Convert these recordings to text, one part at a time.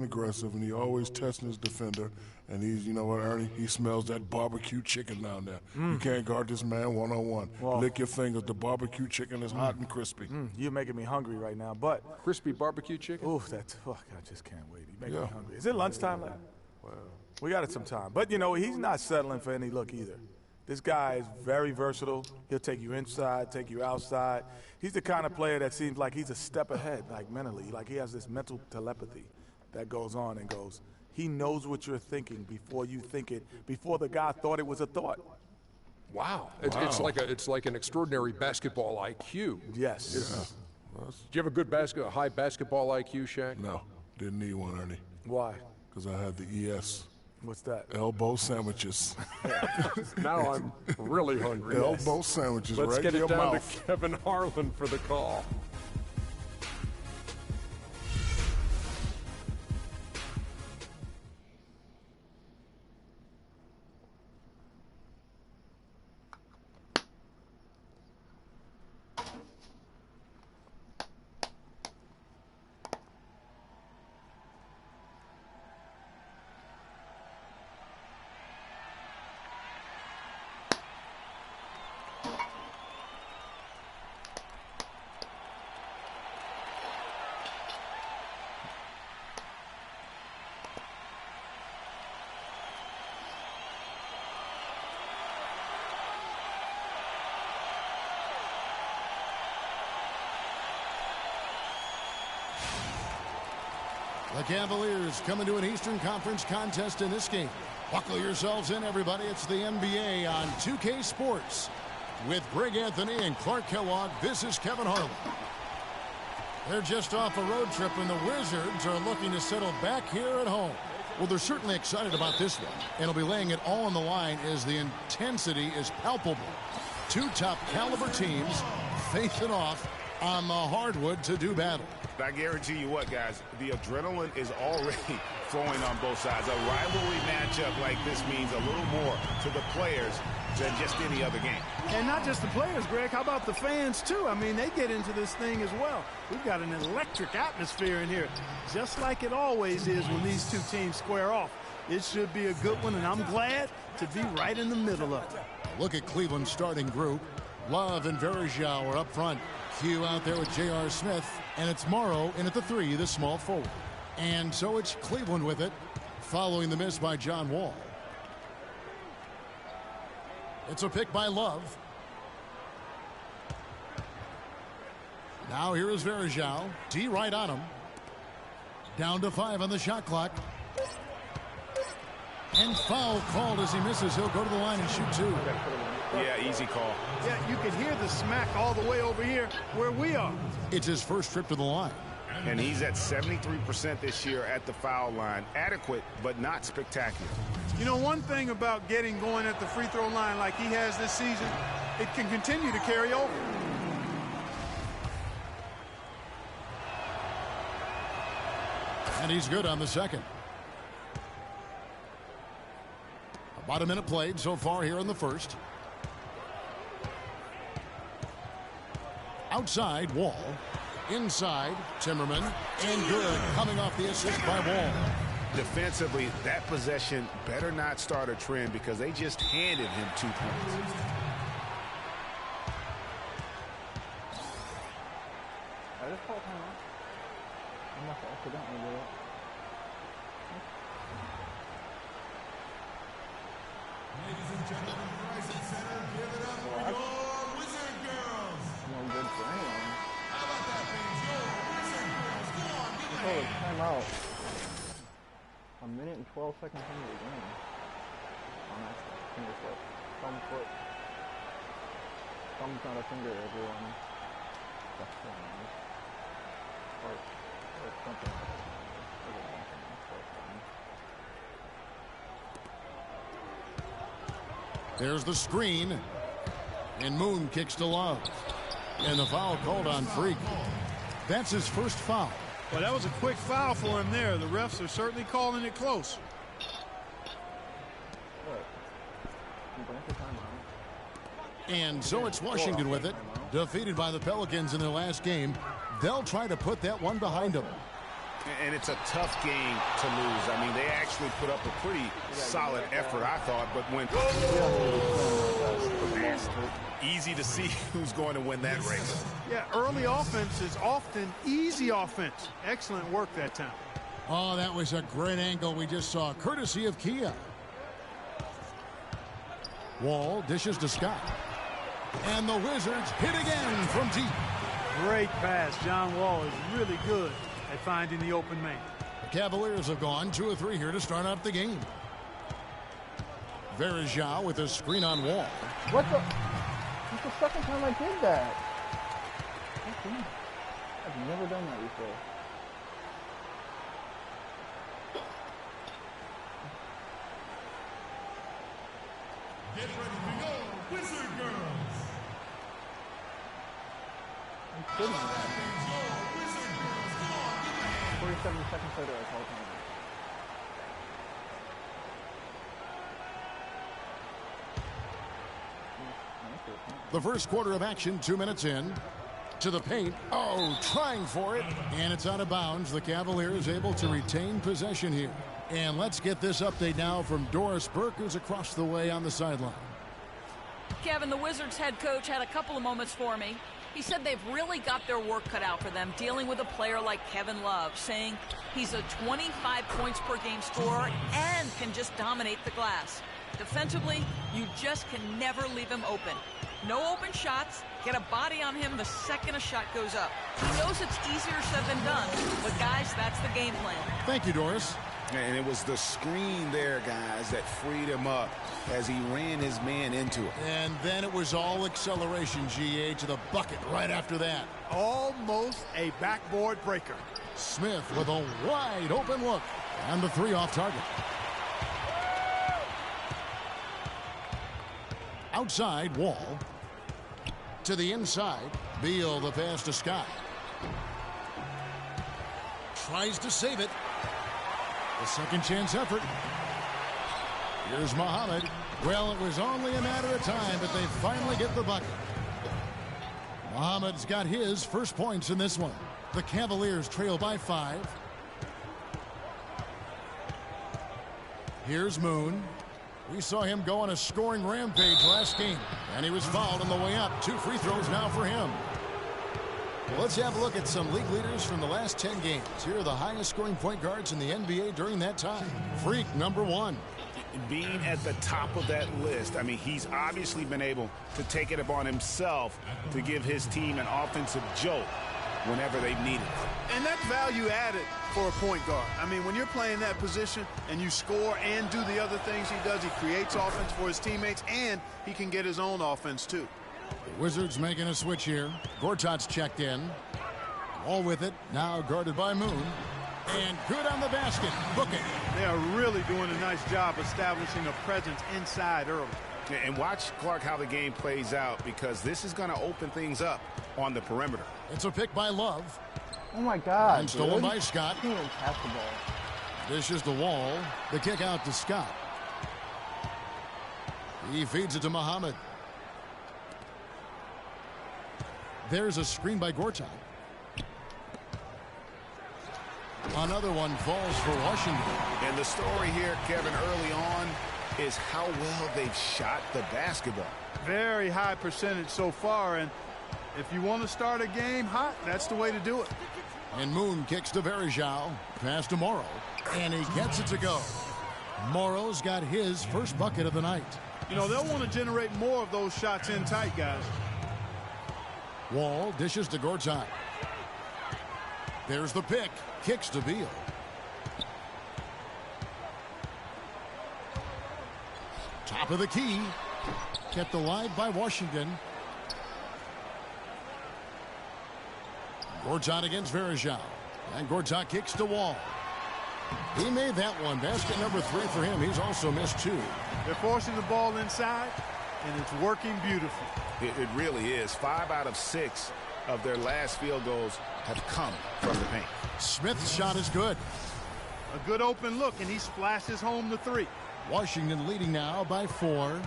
aggressive, and he always testing his defender. And he's, you know what, Ernie? He smells that barbecue chicken down there. You can't guard this man one-on-one. Lick your fingers. The barbecue chicken is hot and crispy. You're making me hungry right now, but... Crispy barbecue chicken? Oof, that's... Oh, I just can't wait. You're making me hungry. Is it lunchtime now? Well, we got it some time. But, you know, he's not settling for any look either. This guy is very versatile. He'll take you inside, take you outside. He's the kind of player that seems like he's a step ahead, like mentally. Like he has this mental telepathy that goes on and goes. He knows what you're thinking before you think it, before the guy thought it was a thought. Wow. It's like an extraordinary basketball IQ. Yes. Yeah. Do you have a good high basketball IQ, Shaq? No, didn't need one, Ernie. Why? Because I had the ES. What's that? Elbow sandwiches. Now I'm really hungry. Elbow sandwiches Let's right get in it your down mouth. to Kevin Harlan for the call. The Cavaliers coming to an Eastern Conference contest in this game. Buckle yourselves in, everybody. It's the NBA on 2K Sports. With Greg Anthony and Clark Kellogg, this is Kevin Harlan. They're just off a road trip, and the Wizards are looking to settle back here at home. Well, they're certainly excited about this one, and they'll be laying it all on the line as the intensity is palpable. Two top-caliber teams facing off on the hardwood to do battle. I guarantee you what, guys, the adrenaline is already flowing on both sides. A rivalry matchup like this means a little more to the players than just any other game. And not just the players, Greg. How about the fans, too? I mean, they get into this thing as well. We've got an electric atmosphere in here, just like it always is when these two teams square off. It should be a good one, and I'm glad to be right in the middle of it. Look at Cleveland's starting group. Love and Verjao are up front. Q out there with J.R. Smith, and it's Morrow in at the 3, the small forward. And so it's Cleveland with it, following the miss by John Wall. It's a pick by Love. Now here is Verjao. D right on him. Down to 5 on the shot clock. And foul called as he misses. He'll go to the line and shoot 2. Yeah, easy call. Yeah, you can hear the smack all the way over here where we are. It's his first trip to the line. And he's at 73% this year at the foul line. Adequate, but not spectacular. You know, one thing about getting going at the free throw line like he has this season, it can continue to carry over. And he's good on the second. About a minute played so far here in the first. Outside, Wall. Inside, Timmerman. And good, coming off the assist by Wall. Defensively, that possession better not start a trend because they just handed him 2 points. I just called timeout. I must have accidentally did it. Ladies and gentlemen, Verizon Center, give it up for your Wizard Girls. No good for anyone. How about that, baby? Your Wizard Girls. Go on, give it Oh, up. timeout. A minute and 12 seconds into the game. Oh, that's finger slip. Thumb foot. Thumb's not a finger, everyone. That's nice. Or something like that. There's the screen. And Moon kicks to Love. And the foul called on Freak. That's his first foul. Well, that was a quick foul for him there. The refs are certainly calling it close. And so it's Washington with it. Defeated by the Pelicans in their last game. They'll try to put that one behind them. And it's a tough game to lose. I mean, they actually put up a pretty solid effort, I thought, but when easy to see who's going to win that race. Yeah, early offense is often easy offense. Excellent work that time. Oh, that was a great angle we just saw, courtesy of Kia. Wall dishes to Scott. And the Wizards hit again from deep. Great pass. John Wall is really good at finding the open man. The Cavaliers have gone 2 of 3 here to start out the game. Verajao with a screen on Wall. What the? It's the second time I did that. Okay. I've never done that before. Get ready to go, Wizard Girls. I'm kidding, man. Wizard Girls, come on, give me a hand. 47 seconds later, I called him. The first quarter of action, 2 minutes in. To the paint. Oh, trying for it. And it's out of bounds. The Cavaliers able to retain possession here. And let's get this update now from Doris Burke, who's across the way on the sideline. Kevin, the Wizards head coach had a couple of moments for me. He said they've really got their work cut out for them dealing with a player like Kevin Love, saying he's a 25 points per game scorer and can just dominate the glass. Defensively, you just can never leave him open. No open shots. Get a body on him the second a shot goes up. He knows it's easier said than done, but guys, that's the game plan. Thank you, Doris. And it was the screen there, guys, that freed him up as he ran his man into it. And then it was all acceleration, GA, to the bucket right after that. Almost a backboard breaker. Smith with a wide open look. And the 3 off target. Outside, Wall. To the inside. Beal, the pass to Scott. Tries to save it. A second chance effort. Here's Muhammad. Well, it was only a matter of time, but they finally get the bucket. Muhammad's got his first points in this one. The Cavaliers trail by 5. Here's Moon. We saw him go on a scoring rampage last game, and he was fouled on the way up. 2 free throws now for him. Well, let's have a look at some league leaders from the last 10 games. Here are the highest scoring point guards in the NBA during that time. Freak, number 1. Being at the top of that list, I mean, he's obviously been able to take it upon himself to give his team an offensive jolt whenever they need it. And that's value added for a point guard. I mean, when you're playing that position and you score and do the other things he does, he creates offense for his teammates, and he can get his own offense too. The Wizards making a switch here. Gortat's checked in. All with it. Now guarded by Moon. And good on the basket. Book it. They are really doing a nice job establishing a presence inside early. And watch, Clark, how the game plays out, because this is going to open things up on the perimeter. It's a pick by Love. Oh my God. And stolen by Scott. He didn't pass the ball. Dishes the Wall. The kick out to Scott. He feeds it to Muhammad. There's a screen by Gortat. Another one falls for Washington. And the story here, Kevin, early on is how well they've shot the basketball. Very high percentage so far, and if you want to start a game hot, that's the way to do it. And Moon kicks to Verajao. Pass to Morrow. And he gets it to go. Morrow's got his first bucket of the night. You know, they'll want to generate more of those shots in tight, guys. Wall dishes to Gortat. There's the pick. Kicks to Beal. Top of the key. Kept alive by Washington. Gortat against Verajao. And Gortat kicks to Wall. He made that one. Basket number 3 for him. He's also missed 2. They're forcing the ball inside, and it's working beautifully. It really is. 5 out of 6 of their last field goals have come from the paint. Smith's shot is good. A good open look, and he splashes home the 3. Washington leading now by 4.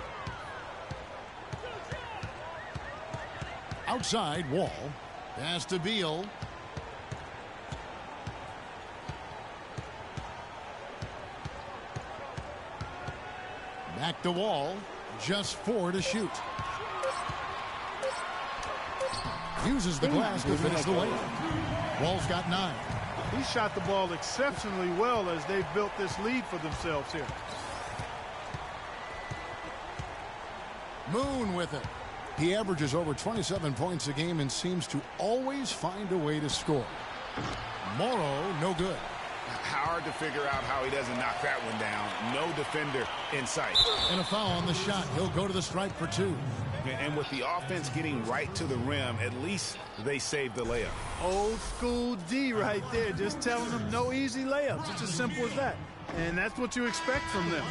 Outside, Wall. Pass to Beal. Back to Wall. Just 4 to shoot. Uses the glass to finish the layup. Wall's got 9. He shot the ball exceptionally well as they've built this lead for themselves here. Moon with it. He averages over 27 points a game and seems to always find a way to score. Morrow, no good. Hard to figure out how he doesn't knock that one down. No defender in sight. And a foul on the shot. He'll go to the stripe for 2. And with the offense getting right to the rim, at least they saved the layup. Old school D right there, just telling them no easy layups. It's as simple as that. And that's what you expect from them.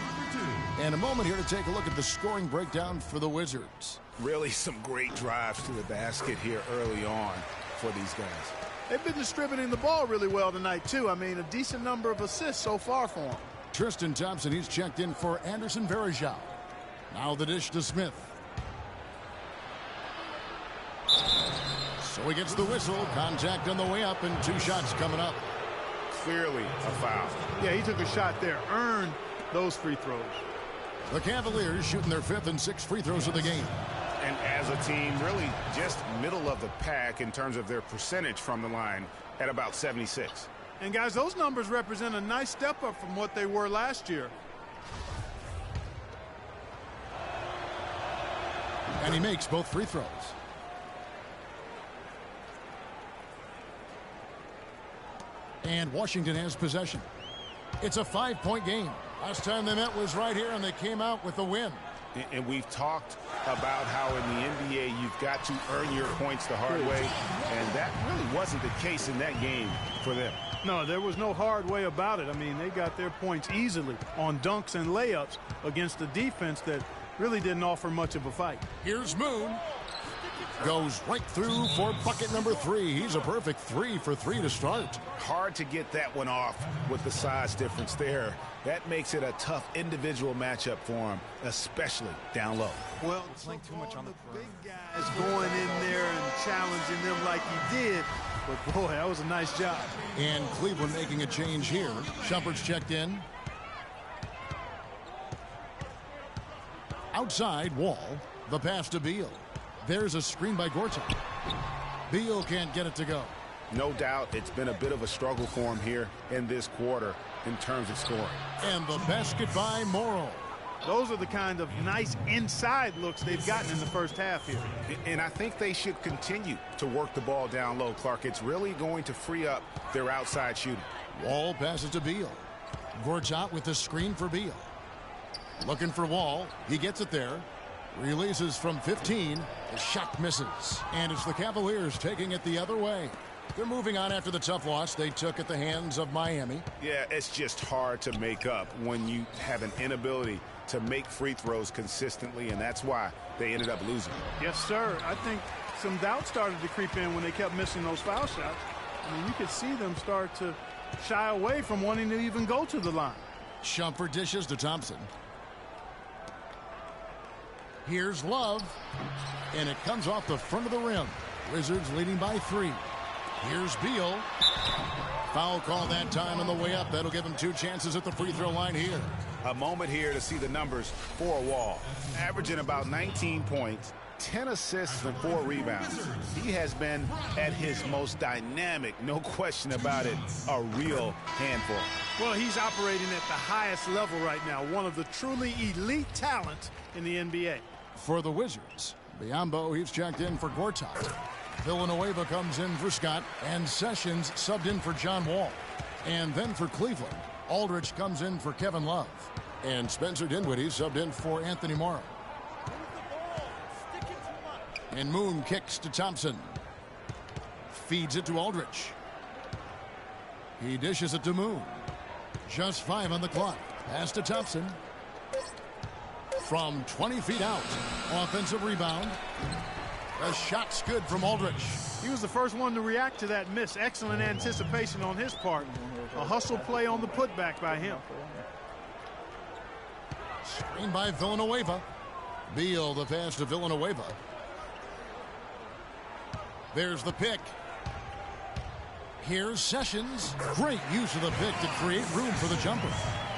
And a moment here to take a look at the scoring breakdown for the Wizards. Really some great drives to the basket here early on for these guys. They've been distributing the ball really well tonight, too. I mean, a decent number of assists so far for them. Tristan Thompson, he's checked in for Anderson Varejao. Now the dish to Smith. So he gets the whistle. Contact on the way up and 2 shots coming up. Clearly a foul. Yeah, he took a shot there. Earned those free throws. The Cavaliers shooting their 5th and 6th free throws of the game. And as a team, really just middle of the pack in terms of their percentage from the line at about 76. And, guys, those numbers represent a nice step up from what they were last year. And he makes both free throws. And Washington has possession. It's a 5-point game. Last time they met was right here, and they came out with a win. And we've talked about how in the NBA you've got to earn your points the hard way, and that really wasn't the case in that game for them. No, there was no hard way about it. I mean, they got their points easily on dunks and layups against a defense that really didn't offer much of a fight. Here's Moon. Goes right through for bucket number 3. He's a perfect 3 for 3 to start. Hard to get that one off with the size difference there. That makes it a tough individual matchup for him, especially down low. Well, playing too much on the big guys going in there and challenging them like he did. But, boy, that was a nice job. And Cleveland making a change here. Shumpert's checked in. Outside, Wall. The pass to Beal. There's a screen by Gortat. Beal can't get it to go. No doubt it's been a bit of a struggle for him here in this quarter in terms of scoring. And the basket by Morrow. Those are the kind of nice inside looks they've gotten in the first half here. And I think they should continue to work the ball down low, Clark. It's really going to free up their outside shooting. Wall passes to Beal. Gortat with the screen for Beal. Looking for Wall. He gets it there. Releases from 15. The shot misses. And it's the Cavaliers taking it the other way. They're moving on after the tough loss they took at the hands of Miami. Yeah, it's just hard to make up when you have an inability to make free throws consistently, and that's why they ended up losing. Yes, sir. I think some doubt started to creep in when they kept missing those foul shots. I mean, you could see them start to shy away from wanting to even go to the line. Shumpert dishes to Thompson. Here's Love, and it comes off the front of the rim. Wizards leading by 3. Here's Beal. Foul call that time on the way up. That'll give him 2 chances at the free throw line here. A moment here to see the numbers for Wall. Averaging about 19 points, 10 assists, and 4 rebounds. He has been at his most dynamic, no question about it, a real handful. Well, he's operating at the highest level right now. One of the truly elite talents in the NBA. For the Wizards, Biyombo, he's checked in for Gortat. Villanueva comes in for Scott, and Sessions subbed in for John Wall. And then for Cleveland, Aldridge comes in for Kevin Love. And Spencer Dinwiddie subbed in for Anthony Morrow. And Moon kicks to Thompson. Feeds it to Aldridge. He dishes it to Moon. Just 5 on the clock. Pass to Thompson. From 20 feet out. Offensive rebound. The shot's good from Aldridge. He was the first one to react to that miss. Excellent anticipation on his part. A hustle play on the putback by him. Screen by Villanueva. Beal the pass to Villanueva. There's the pick. Here's Sessions. Great use of the pick to create room for the jumper.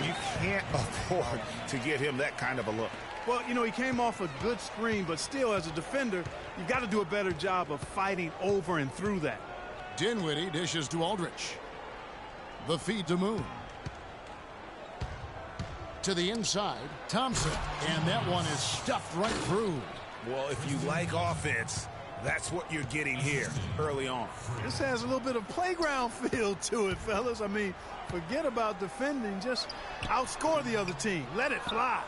You can't afford to get him that kind of a look. Well, you know, he came off a good screen, but still, as a defender, you've got to do a better job of fighting over and through that. Dinwiddie dishes to Aldrich. The feed to Moon. To the inside, Thompson. And that one is stuffed right through. Well, if you like offense, that's what you're getting here early on. This has a little bit of playground feel to it, fellas. I mean, forget about defending. Just outscore the other team. Let it fly.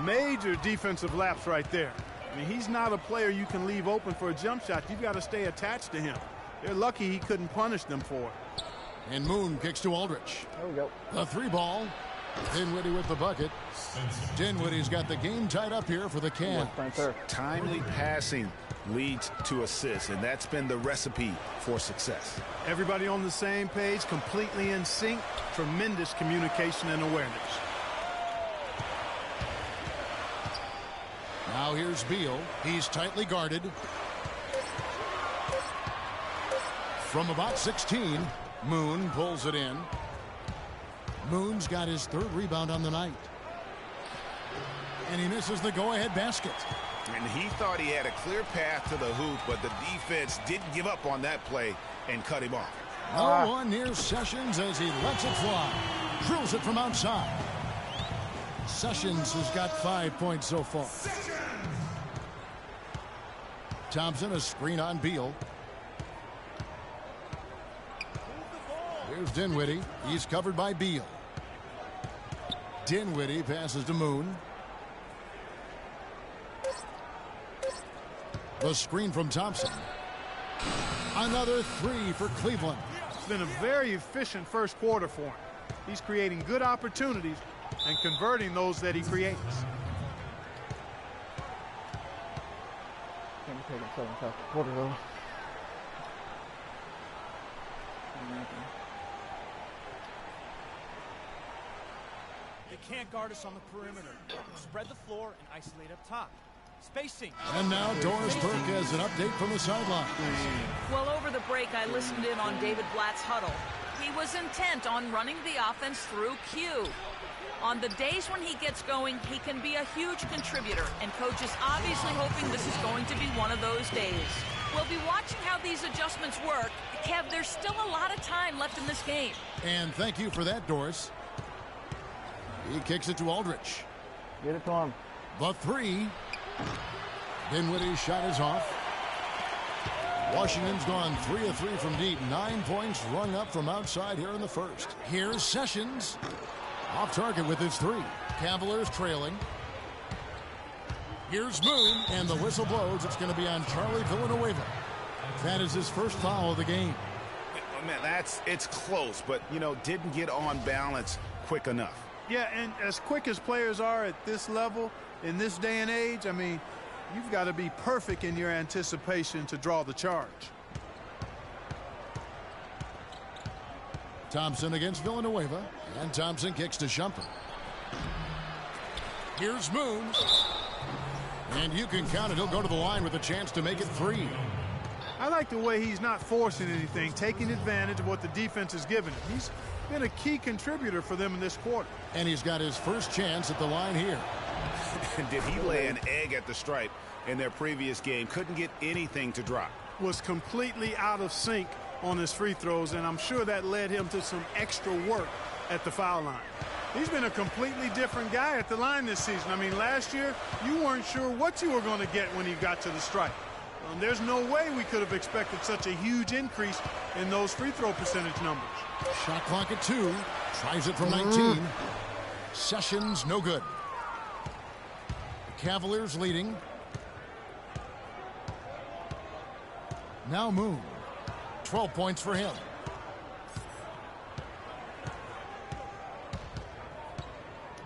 Major defensive lapse right there. I mean, he's not a player you can leave open for a jump shot. You've got to stay attached to him. They're lucky he couldn't punish them for it. And Moon kicks to Aldrich. There we go. The 3-ball. Dinwiddie with the bucket. Dinwiddie's got the game tied up here for the Cavs. Timely passing leads to assists, and that's been the recipe for success. Everybody on the same page, completely in sync. Tremendous communication and awareness. Now here's Beal. He's tightly guarded. From about 16, Moon pulls it in. Moon's got his 3rd rebound on the night. And he misses the go-ahead basket. And he thought he had a clear path to the hoop, but the defense didn't give up on that play and cut him off. No one near Sessions as he lets it fly. Drills it from outside. Sessions has got 5 points so far. Thompson, a screen on Beal. Here's Dinwiddie. He's covered by Beal. Dinwiddie passes to Moon. The screen from Thompson. Another 3 for Cleveland. It's been a very efficient first quarter for him. He's creating good opportunities and converting those that he creates. Can't be taking 7 shots a quarter though. They can't guard us on the perimeter. Spread the floor and isolate up top. Spacing. And now Doris Burke has an update from the sideline. Well, over the break, I listened in on David Blatt's huddle. He was intent on running the offense through Q. On the days when he gets going, he can be a huge contributor, and Coach is obviously hoping this is going to be one of those days. We'll be watching how these adjustments work. Kev, there's still a lot of time left in this game. And thank you for that, Doris. He kicks it to Aldrich. Get it to him. The 3. Dinwiddie's shot is off. Washington's gone 3 of 3 from deep. 9 points rung up from outside here in the first. Here's Sessions. Off target with his 3. Cavaliers trailing. Here's Moon, and the whistle blows. It's going to be on Charlie Villanueva. That is his first foul of the game. Man, it's close, but, you know, didn't get on balance quick enough. Yeah, and as quick as players are at this level, in this day and age, I mean, you've got to be perfect in your anticipation to draw the charge. Thompson against Villanueva, and Thompson kicks to Shumpert. Here's Moon. And you can count it. He'll go to the line with a chance to make it 3. I like the way he's not forcing anything, taking advantage of what the defense has given him. He's been a key contributor for them in this quarter. And he's got his first chance at the line here. Did he lay an egg at the stripe in their previous game? Couldn't get anything to drop. Was completely out of sync on his free throws, and I'm sure that led him to some extra work at the foul line. He's been a completely different guy at the line this season. I mean, last year, you weren't sure what you were going to get when he got to the stripe. There's no way we could have expected such a huge increase in those free throw percentage numbers. Shot clock at 2. Tries it from 19. Sessions, no good. Cavaliers leading. Now Moon. 12 points for him.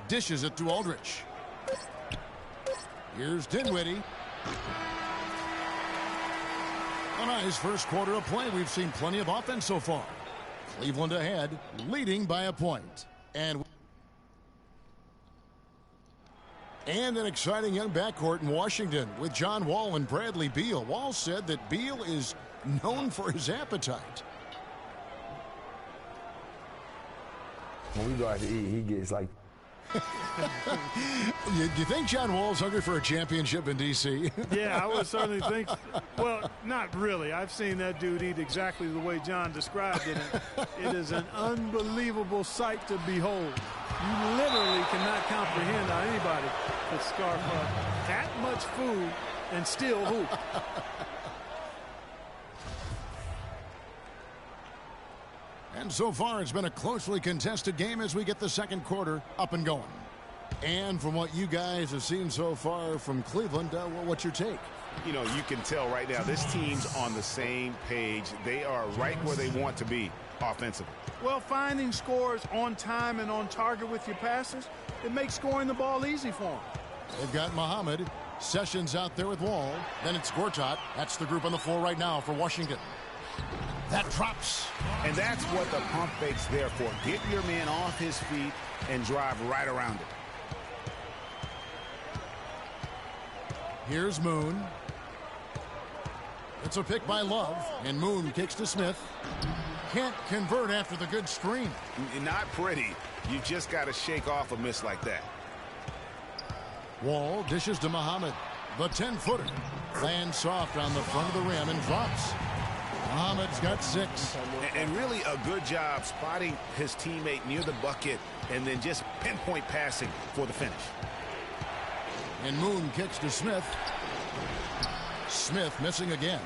Dishes it to Aldrich. Here's Dinwiddie. A nice first quarter of play. We've seen plenty of offense so far. Cleveland ahead, leading by a point. And an exciting young backcourt in Washington with John Wall and Bradley Beal. Wall said that Beal is known for his appetite. When we go out to eat, he gets like. You think John Wall's hungry for a championship in D.C.? Yeah, I would certainly think. Well, not really. I've seen that dude eat exactly the way John described it. It is an unbelievable sight to behold. You literally cannot comprehend how anybody could scarf up that much food and still hoop. And so far, it's been a closely contested game as we get the second quarter up and going. And from what you guys have seen so far from Cleveland, what's your take? You know, you can tell right now this team's on the same page. They are right where they want to be offensively. Well, finding scores on time and on target with your passes, it makes scoring the ball easy for them. They've got Muhammad. Sessions out there with Wall. Then it's Gortat. That's the group on the floor right now for Washington. That drops. And that's what the pump fake's there for. Get your man off his feet and drive right around it. Here's Moon. It's a pick by Love, and Moon kicks to Smith. Can't convert after the good screen. Not pretty. You just got to shake off a miss like that. Wall dishes to Muhammad. The 10-footer lands soft on the front of the rim and drops. Muhammad's got 6. And really a good job spotting his teammate near the bucket and then just pinpoint passing for the finish. And Moon kicks to Smith. Smith missing again.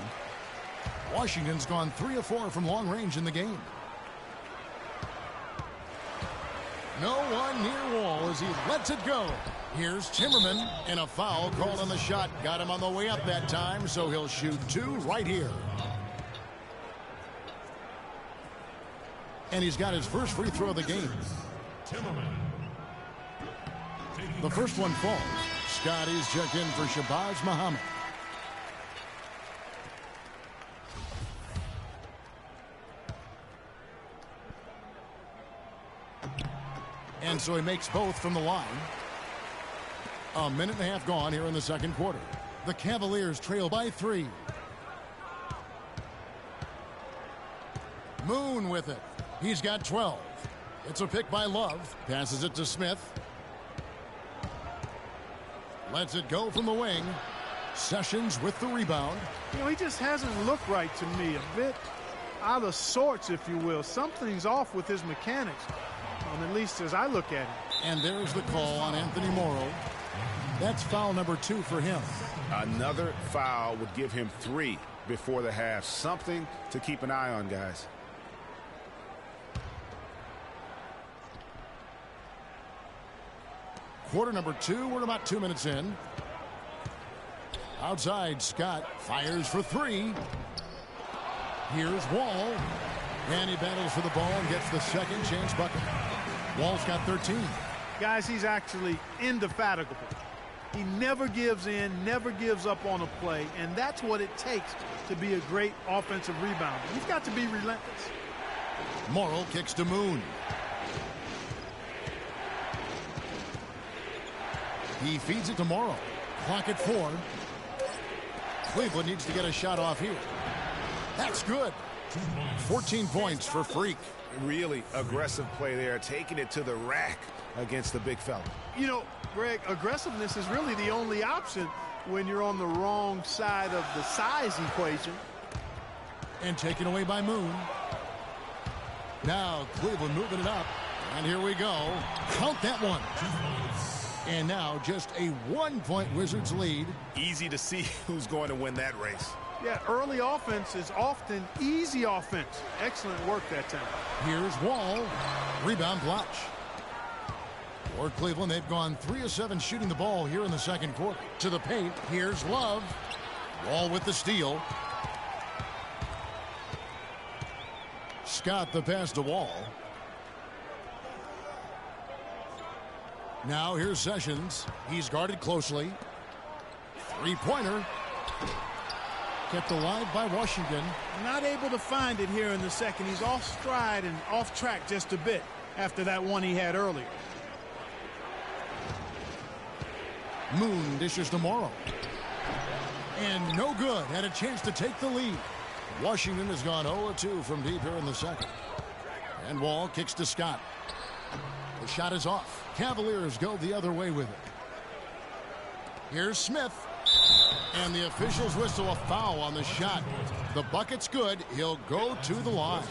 Washington's gone 3 of 4 from long range in the game. No one near Wall as he lets it go. Here's Timmerman, and a foul called on the shot. Got him on the way up that time, so he'll shoot 2 right here. And he's got his first free throw of the game. The first one falls. Scotty's checked in for Shabazz Muhammad. And so he makes both from the line. A minute and a half gone here in the second quarter. The Cavaliers trail by 3. Moon with it. He's got 12. It's a pick by Love. Passes it to Smith. Lets it go from the wing. Sessions with the rebound. You know, he just hasn't looked right to me. A bit out of sorts, if you will. Something's off with his mechanics, at least as I look at him. And there's the call on Anthony Morrow. That's foul number 2 for him. Another foul would give him 3 before the half. Something to keep an eye on, guys. Quarter number 2. We're about 2 minutes in. Outside, Scott fires for 3. Here's Wall. And he battles for the ball and gets the second chance bucket. Wall's got 13. Guys, he's actually indefatigable. He never gives in, never gives up on a play, and that's what it takes to be a great offensive rebounder. You've got to be relentless. Morrow kicks to Moon. He feeds it to Morrow. Clock at 4. Cleveland needs to get a shot off here. That's good. 14 points for Freak. Really aggressive play there, taking it to the rack against the big fella. You know, Greg, aggressiveness is really the only option when you're on the wrong side of the size equation. And taken away by Moon. Now Cleveland moving it up. And here we go. Count that one. And now just a 1-point Wizards lead. Easy to see who's going to win that race. Yeah, early offense is often easy offense. Excellent work that time. Here's Wall. Rebound Blotch. For Cleveland, they've gone 3 of 7 shooting the ball here in the second quarter. To the paint, here's Love. Wall with the steal. Scott the pass to Wall. Now here's Sessions. He's guarded closely. 3-pointer. Kept alive by Washington. Not able to find it here in the second. He's off stride and off track just a bit after that one he had earlier. Moon dishes to Morrow. And no good. Had a chance to take the lead. Washington has gone 0-2 from deep here in the second. And Wall kicks to Scott. The shot is off. Cavaliers go the other way with it. Here's Smith. And the officials whistle a foul on the shot. The bucket's good. He'll go to the line.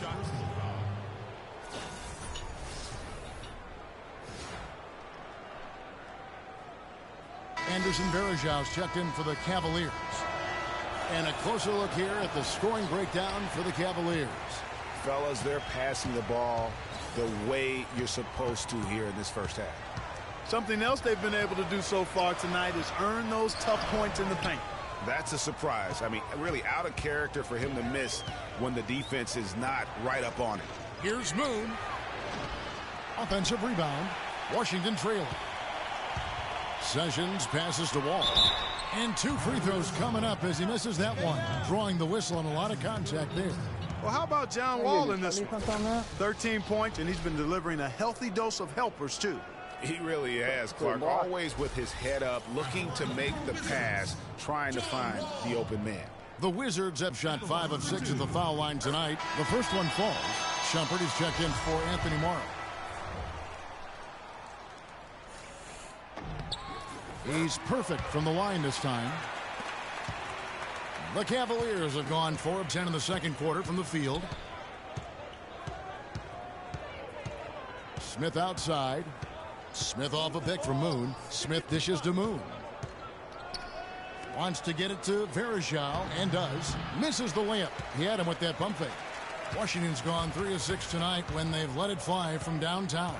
Anderson Varejau's checked in for the Cavaliers. And a closer look here at the scoring breakdown for the Cavaliers. Fellas, they're passing the ball the way you're supposed to here in this first half. Something else they've been able to do so far tonight is earn those tough points in the paint. That's a surprise. I mean, really out of character for him to miss when the defense is not right up on it. Here's Moon. Offensive rebound. Washington trailing. Sessions passes to Wall. And 2 free throws coming up as he misses that one. Drawing the whistle and a lot of contact there. Well, how about John Wall in this one? 13 points, and he's been delivering a healthy dose of helpers, too. He really has, Clark. Always with his head up, looking to make the pass, trying to find the open man. The Wizards have shot 5 of 6 at the foul line tonight. The first one falls. Shumpert is checked in for Anthony Morrow. He's perfect from the line this time. The Cavaliers have gone 4 of 10 in the second quarter from the field. Smith outside. Smith off a pick from Moon. Smith dishes to Moon. Wants to get it to Varejao and does. Misses the layup. He had him with that pump fake. Washington's gone 3 of 6 tonight when they've let it fly from downtown.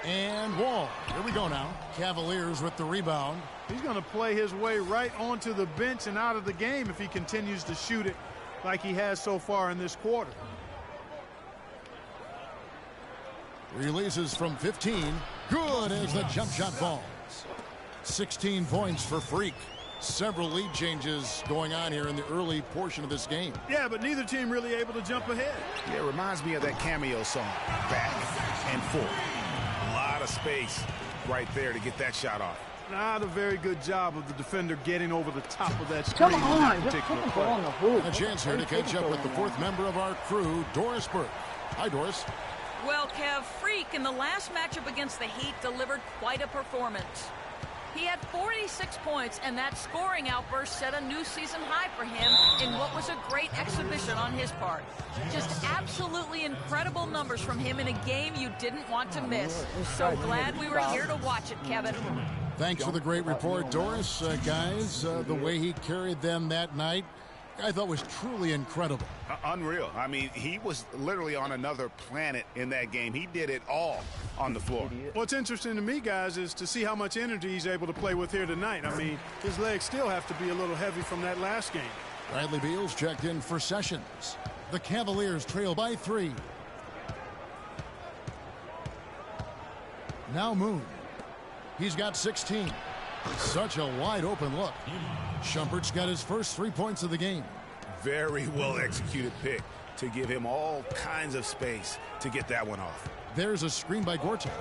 And Wall. Here we go now. Cavaliers with the rebound. He's going to play his way right onto the bench and out of the game if he continues to shoot it like he has so far in this quarter. Releases from 15. Good as the jump shot falls. 16 points for Freak. Several lead changes going on here in the early portion of this game. Yeah, but neither team really able to jump ahead. Yeah, it reminds me of that Cameo song, Back and Forth. A lot of space right there to get that shot off. Not a very good job of the defender getting over the top of that screen. Come on, just put the ball on the hoop. A chance here to catch up with the 4th member of our crew, Doris Burke. Hi, Doris. Well, Kev, Freak in the last matchup against the Heat delivered quite a performance. He had 46 points, and that scoring outburst set a new season high for him in what was a great exhibition on his part. Just absolutely incredible numbers from him in a game you didn't want to miss. So glad we were here to watch it, Kevin. Thanks for the great report, Doris. Guys, the way he carried them that night, I thought was truly incredible. Unreal. I mean, he was literally on another planet in that game. He did it all on the floor. What's interesting to me, guys, is to see how much energy he's able to play with here tonight. I mean, his legs still have to be a little heavy from that last game. Bradley Beal's checked in for Sessions. The Cavaliers trail by 3. Now Moon. He's got 16. Such a wide open look. Shumpert's got his first 3 points of the game. Very well executed pick to give him all kinds of space to get that one off. There's a screen by Gortat.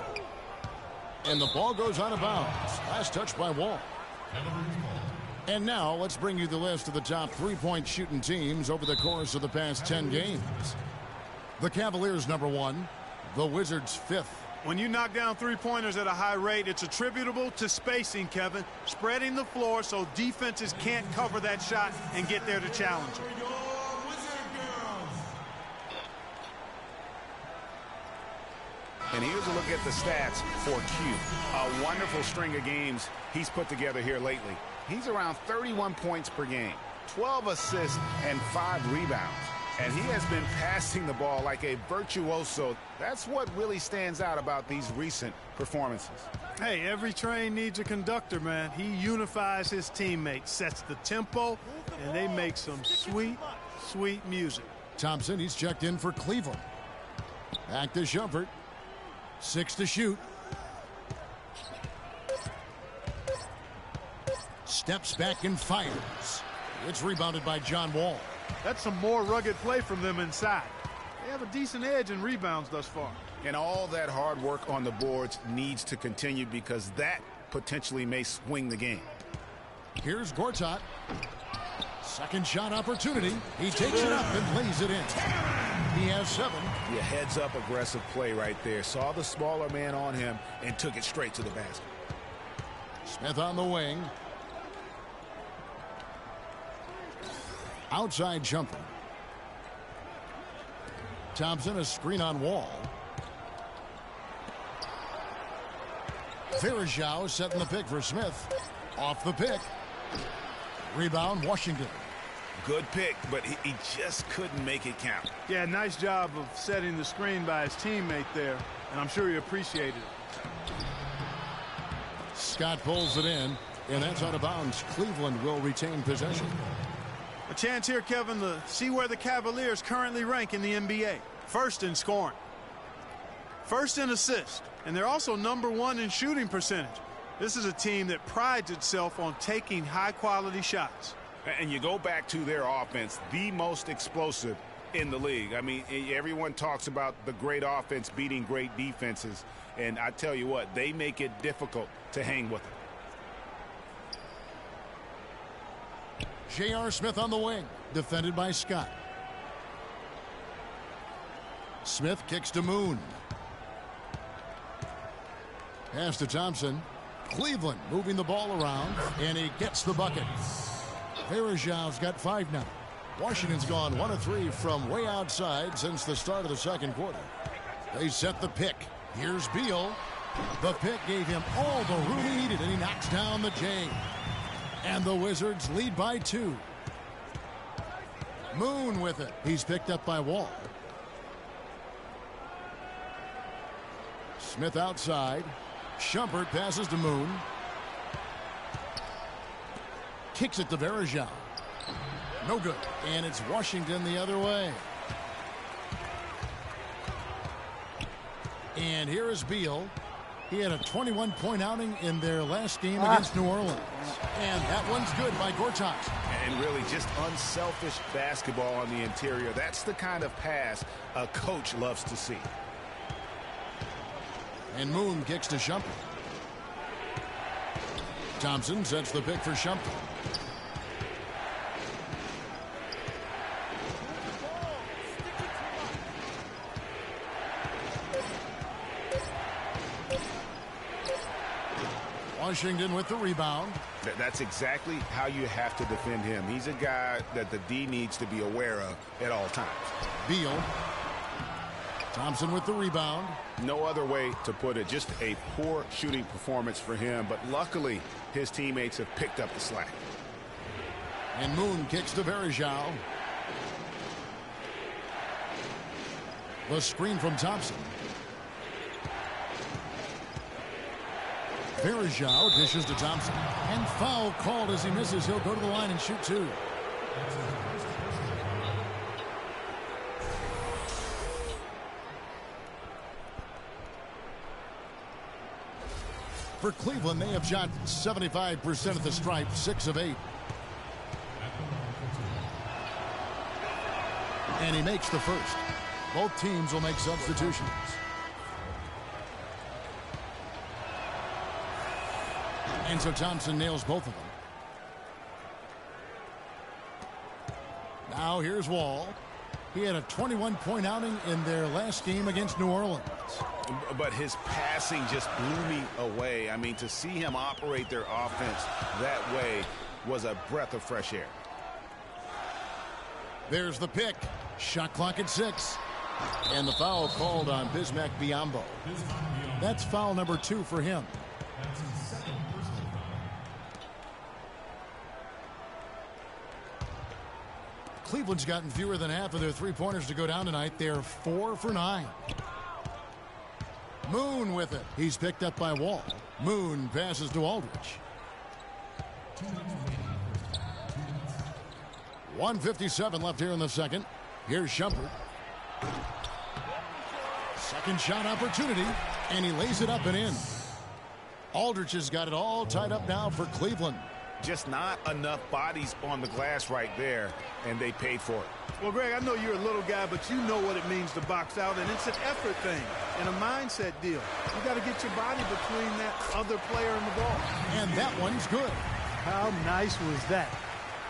And the ball goes out of bounds. Last touch by Wall. And now let's bring you the list of the top 3-point shooting teams over the course of the past 10 games. The Cavaliers number 1. The Wizards 5th. When you knock down 3-pointers at a high rate, it's attributable to spacing, Kevin. Spreading the floor so defenses can't cover that shot and get there to challenge it. And here's a look at the stats for Q. A wonderful string of games he's put together here lately. He's around 31 points per game, 12 assists, and 5 rebounds. And he has been passing the ball like a virtuoso. That's what really stands out about these recent performances. Hey, every train needs a conductor, man. He unifies his teammates, sets the tempo, and they make some sweet, sweet music. Thompson, he's checked in for Cleveland. Back to Shumpert. 6 to shoot. Steps back and fires. It's rebounded by John Wall. That's some more rugged play from them inside. They have a decent edge in rebounds thus far. And all that hard work on the boards needs to continue because that potentially may swing the game. Here's Gortat. Second shot opportunity. He takes it up and lays it in. He has 7. Yeah, heads-up aggressive play right there. Saw the smaller man on him and took it straight to the basket. Smith on the wing. Outside jumper. Thompson, a screen on Wall. Verajao setting the pick for Smith. Off the pick. Rebound, Washington. Good pick, but he just couldn't make it count. Yeah, nice job of setting the screen by his teammate there, and I'm sure he appreciated it. Scott pulls it in, and that's out of bounds. Cleveland will retain possession. A chance here, Kevin, to see where the Cavaliers currently rank in the NBA. First in scoring. First in assists. And they're also #1 in shooting percentage. This is a team that prides itself on taking high-quality shots. And you go back to their offense, the most explosive in the league. I mean, everyone talks about the great offense beating great defenses. And I tell you what, they make it difficult to hang with them. J.R. Smith on the wing, defended by Scott. Smith kicks to Moon. Pass to Thompson. Cleveland moving the ball around, and he gets the bucket. Verajao's got 5 now. Washington's gone 1 of 3 from way outside since the start of the second quarter. They set the pick. Here's Beal. The pick gave him all the room he needed, and he knocks down the J. And the Wizards lead by 2. Moon with it. He's picked up by Wall. Smith outside. Shumpert passes to Moon. Kicks it to Verajao. No good. And it's Washington the other way. And here is Beal. He had a 21-point outing in their last game against New Orleans. And that one's good by Gortat. And really just unselfish basketball on the interior. That's the kind of pass a coach loves to see. And Moon kicks to Shumpert. Thompson sets the pick for Shumpert. Washington with the rebound. That's exactly how you have to defend him. He's a guy that the D needs to be aware of at all times. Beal. Thompson with the rebound. No other way to put it. Just a poor shooting performance for him. But luckily, his teammates have picked up the slack. And Moon kicks to Verajao. The screen from Thompson. Verajao dishes to Thompson. And foul called as he misses. He'll go to the line and shoot 2. For Cleveland, they have shot 75% at the stripe, 6 of 8. And he makes the first. Both teams will make substitutions. And so Thompson nails both of them. Now here's Wall. He had a 21-point outing in their last game against New Orleans. But his passing just blew me away. I mean, to see him operate their offense that way was a breath of fresh air. There's the pick. Shot clock at 6. And the foul called on Bismack Biyombo. That's foul number 2 for him. Cleveland's gotten fewer than half of their three-pointers to go down tonight. They're 4 for 9. Moon with it. He's picked up by Wall. Moon passes to Aldridge. 1:57 left here in the second. Here's Shumpert. Second shot opportunity, and he lays it up and in. Aldridge has got it all tied up now for Cleveland. Just not enough bodies on the glass right there, and they paid for it. Well, Greg, I know you're a little guy, but you know what it means to box out, and it's an effort thing and a mindset deal. You got to get your body between that other player and the ball. And that one's good. How nice was that?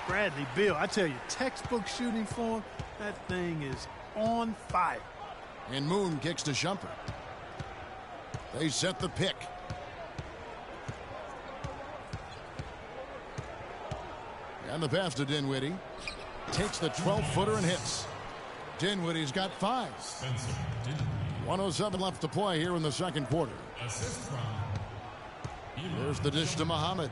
Bradley Beal, I tell you, textbook shooting form, that thing is on fire. And Moon kicks to Shumpert. They set the pick. And the pass to Dinwiddie. Takes the 12-footer and hits. Dinwiddie's got 5. 1:07 left to play here in the second quarter. There's the dish to Muhammad.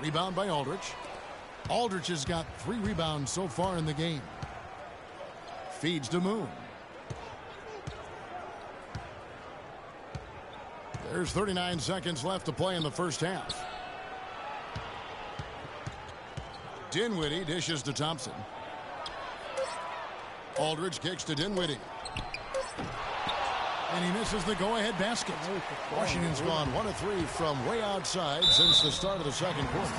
Rebound by Aldridge. Aldridge has got 3 rebounds so far in the game. Feeds to Moon. There's 39 seconds left to play in the first half. Dinwiddie dishes to Thompson. Aldridge kicks to Dinwiddie. And he misses the go-ahead basket. Washington's gone 1 of 3 from way outside since the start of the second quarter.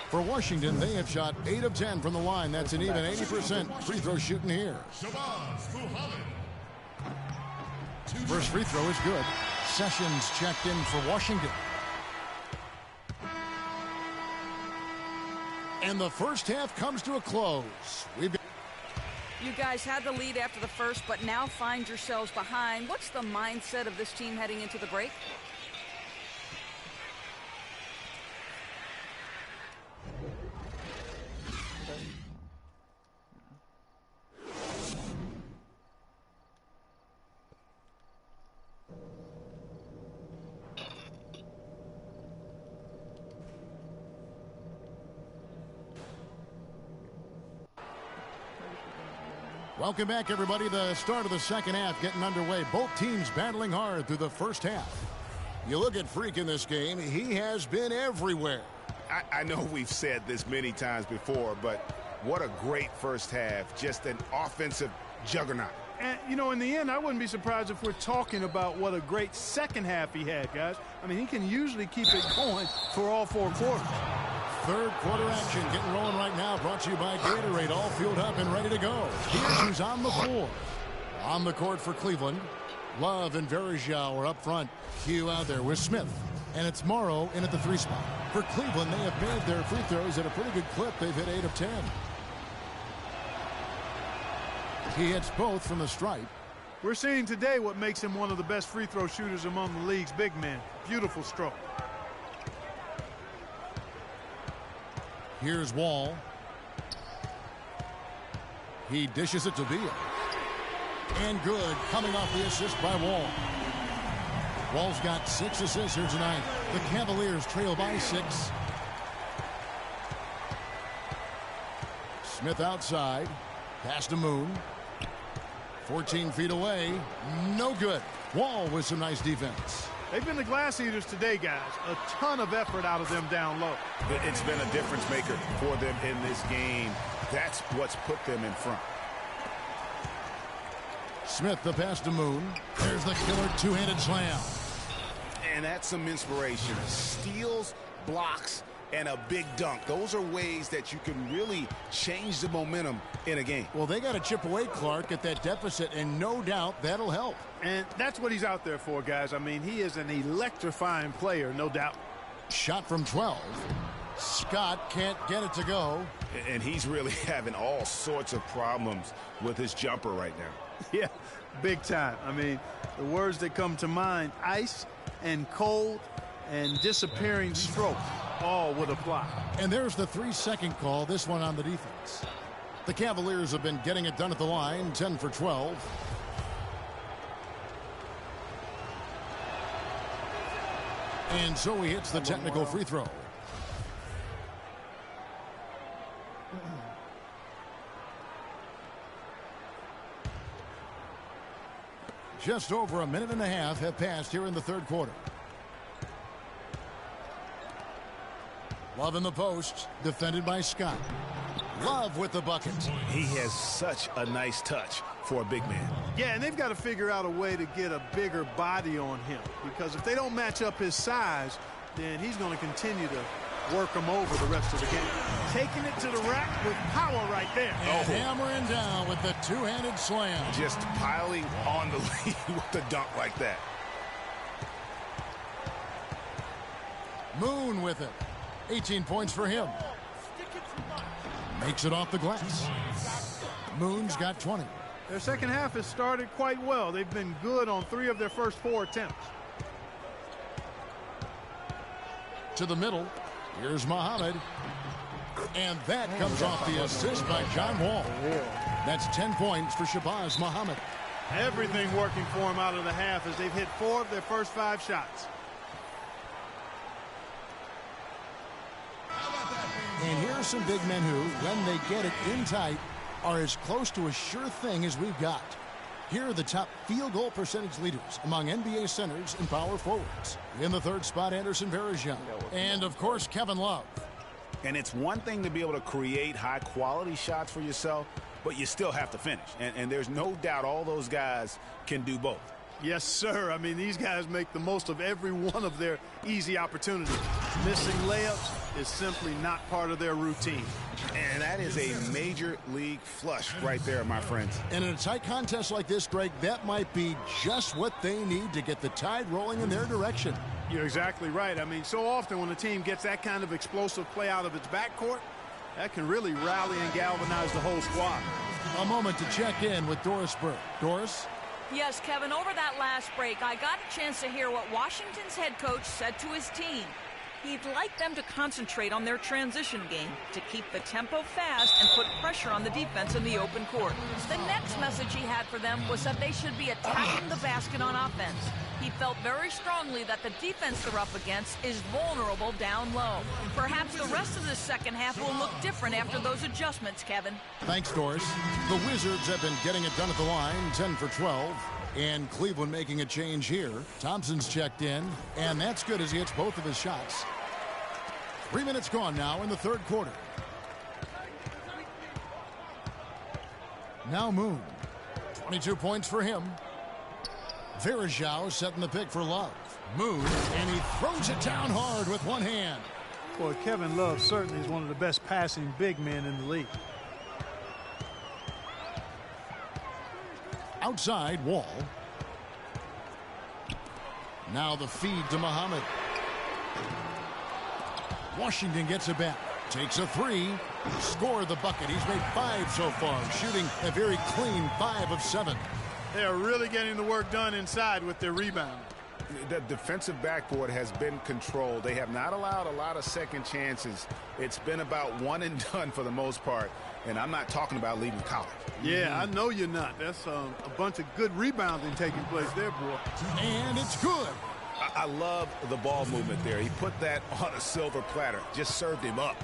For Washington, they have shot 8 of 10 from the line. That's an even 80% free throw shooting here. First free throw is good. Sessions checked in for Washington. And the first half comes to a close. You guys had the lead after the first, but now find yourselves behind. What's the mindset of this team heading into the break? Welcome back, everybody. The start of the second half getting underway. Both teams battling hard through the first half. You look at Freak in this game, he has been everywhere. I know we've said this many times before, but what a great first half. Just an offensive juggernaut. And, you know, in the end, I wouldn't be surprised if we're talking about what a great second half he had, guys. I mean, he can usually keep it going for all 4 quarters. Third quarter action getting rolling right now. Brought to you by Gatorade. All fueled up and ready to go. Here's who's on the floor. On the court for Cleveland. Love and Verajao are up front. Hugh out there with Smith. And it's Morrow in at the 3 spot. For Cleveland, they have made their free throws at a pretty good clip. They've hit 8 of 10. He hits both from the stripe. We're seeing today what makes him one of the best free throw shooters among the league's big men. Beautiful stroke. Here's Wall. He dishes it to Beal. And good, coming off the assist by Wall. Wall's got 6 assists here tonight. The Cavaliers trail by 6. Smith outside. Pass to Moon. 14 feet away. No good. Wall with some nice defense. They've been the glass eaters today, guys. A ton of effort out of them down low. It's been a difference maker for them in this game. That's what's put them in front. Smith, the pass to Moon. There's the killer 2-handed slam. And that's some inspiration. Steals, blocks, and a big dunk. Those are ways that you can really change the momentum in a game. Well, they got to chip away, Clark, at that deficit, and no doubt that'll help. And that's what he's out there for, guys. I mean, he is an electrifying player, no doubt. Shot from 12. Scott can't get it to go. And he's really having all sorts of problems with his jumper right now. Yeah, big time. I mean, the words that come to mind, ice and cold and disappearing stroke, all would apply. And there's the 3-second call, this one on the defense. The Cavaliers have been getting it done at the line, 10 for 12. And so he hits the technical free throw. Just over a minute and a half have passed here in the third quarter. Love in the post, defended by Scott. Love with the bucket. He has such a nice touch for a big man. Yeah, and they've got to figure out a way to get a bigger body on him, because if they don't match up his size, then he's going to continue to work them over the rest of the game. Taking it to the rack with power right there. And hammering down with the two-handed slam. Just piling on the lead with the dunk like that. Moon with it. 18 points for him. Makes it off the glass. Moon's got 20. Their second half has started quite well. They've been good on 3 of their first 4 attempts. To the middle. Here's Muhammad. And that comes off the assist by John Wall. That's 10 points for Shabazz Muhammad. Everything working for him out of the half as they've hit 4 of their first 5 shots. And here are some big men who, when they get it in tight, are as close to a sure thing as we've got. Here are the top field goal percentage leaders among NBA centers and power forwards. In the third spot, Anderson Varejao. And, of course, Kevin Love. And it's one thing to be able to create high-quality shots for yourself, but you still have to finish. And there's no doubt all those guys can do both. Yes, sir. I mean, these guys make the most of every one of their easy opportunities. Missing layups is simply not part of their routine. And that is a major league flush right there, my friends. And in a tight contest like this, Greg, that might be just what they need to get the tide rolling in their direction. You're exactly right. I mean, so often when a team gets that kind of explosive play out of its backcourt, that can really rally and galvanize the whole squad. A moment to check in with Doris Burke. Doris? Yes, Kevin, over that last break, I got a chance to hear what Washington's head coach said to his team. He'd like them to concentrate on their transition game, to keep the tempo fast and put pressure on the defense in the open court. The next message he had for them was that they should be attacking the basket on offense. He felt very strongly that the defense they're up against is vulnerable down low. Perhaps the rest of the second half will look different after those adjustments, Kevin. Thanks, Doris. The Wizards have been getting it done at the line, 10 for 12. And Cleveland making a change here. Thompson's checked in, and that's good as he hits both of his shots. 3 minutes gone now in the third quarter. Now Moon. 22 points for him. Varejao setting the pick for Love. Moon, and he throws it down hard with one hand. Boy, Kevin Love certainly is one of the best passing big men in the league. Outside, Wall. Now the feed to Muhammad. Washington gets it back. Takes a 3. Score the bucket. He's made 5 so far, shooting a very clean 5 of 7. They are really getting the work done inside with their rebound. The defensive backboard has been controlled. They have not allowed a lot of second chances. It's been about one and done for the most part. And I'm not talking about leaving college. Yeah, I know you're not. That's a bunch of good rebounding taking place there, boy. And it's good. I love the ball movement there. He put that on a silver platter. Just served him up.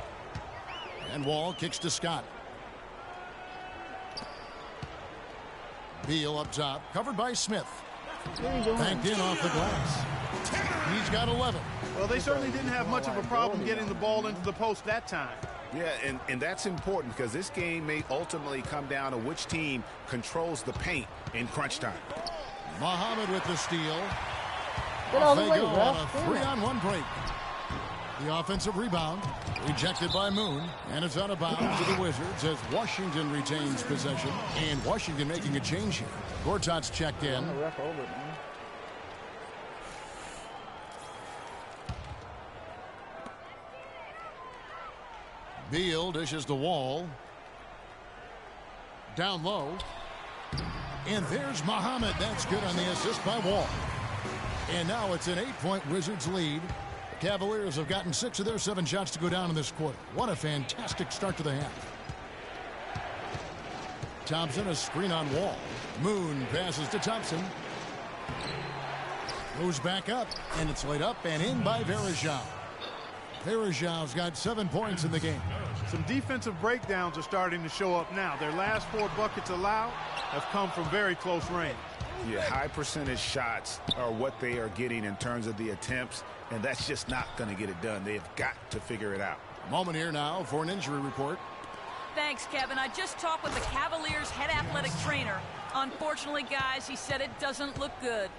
And Wall kicks to Scott. Beal up top, covered by Smith. Banked in off the glass. He's got 11. Well, they certainly didn't have much of a problem getting the ball into the post that time. Yeah, and that's important because this game may ultimately come down to which team controls the paint in crunch time. Muhammad with the steal. Get out of the They way, go bro. on a 3-on-1 break. The offensive rebound rejected by Moon, and it's out of bounds to the Wizards as Washington retains possession, and Washington making a change here. Gortat's checked in. Beal dishes the Wall. Down low. And there's Muhammad. That's good on the assist by Wall. And now it's an 8-point Wizards lead. The Cavaliers have gotten 6 of their 7 shots to go down in this quarter. What a fantastic start to the half. Thompson, a screen on Wall. Moon passes to Thompson. Goes back up, and it's laid up and in by Varejao. Varejao's got 7 points in the game. Some defensive breakdowns are starting to show up now. Their last 4 buckets allowed have come from very close range. Yeah, high percentage shots are what they are getting in terms of the attempts, and that's just not going to get it done. They have got to figure it out. Moment here now for an injury report. Thanks, Kevin. I just talked with the Cavaliers' head athletic trainer. Unfortunately, guys, he said it doesn't look good.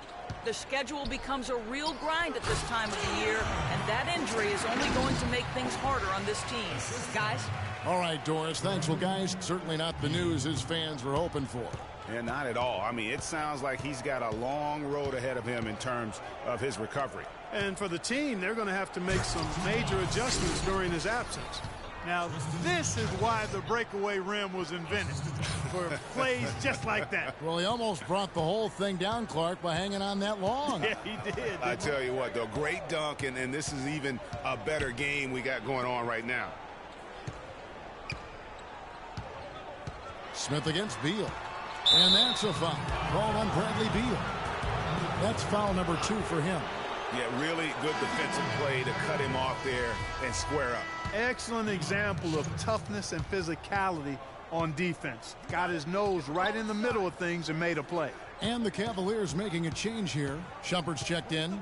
The schedule becomes a real grind at this time of the year, and that injury is only going to make things harder on this team. Guys? All right, Doris. Thanks. Well, guys, certainly not the news his fans were hoping for. Yeah, not at all. I mean, it sounds like he's got a long road ahead of him in terms of his recovery. And for the team, they're going to have to make some major adjustments during his absence. Now, this is why the breakaway rim was invented, for plays just like that. Well, he almost brought the whole thing down, Clark, by hanging on that long. Yeah, he did. I tell you what, though, great dunk, and this is even a better game we got going on right now. Smith against Beal. And that's a foul. Called on Bradley Beal. That's foul number 2 for him. Yeah, really good defensive play to cut him off there and square up. Excellent example of toughness and physicality on defense. Got his nose right in the middle of things and made a play. And the Cavaliers making a change here. Shumpert's checked in.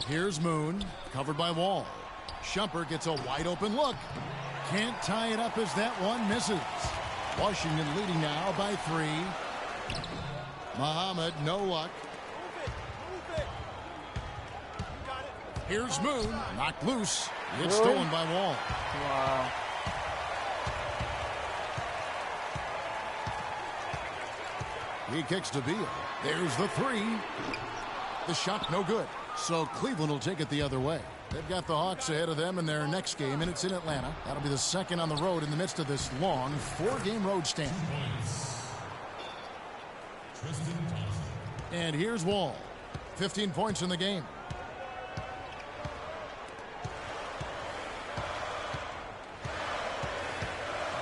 Here's Moon, covered by Wall. Shumpert gets a wide open look. Can't tie it up as that one misses. Washington leading now by 3. Muhammad, no luck. Here's Moon, knocked loose. It's stolen by Wall. Wow. He kicks to Beal. There's the 3. The shot no good. So Cleveland will take it the other way. They've got the Hawks ahead of them in their next game, and it's in Atlanta. That'll be the second on the road in the midst of this long 4-game road stand. And here's Wall. 15 points in the game.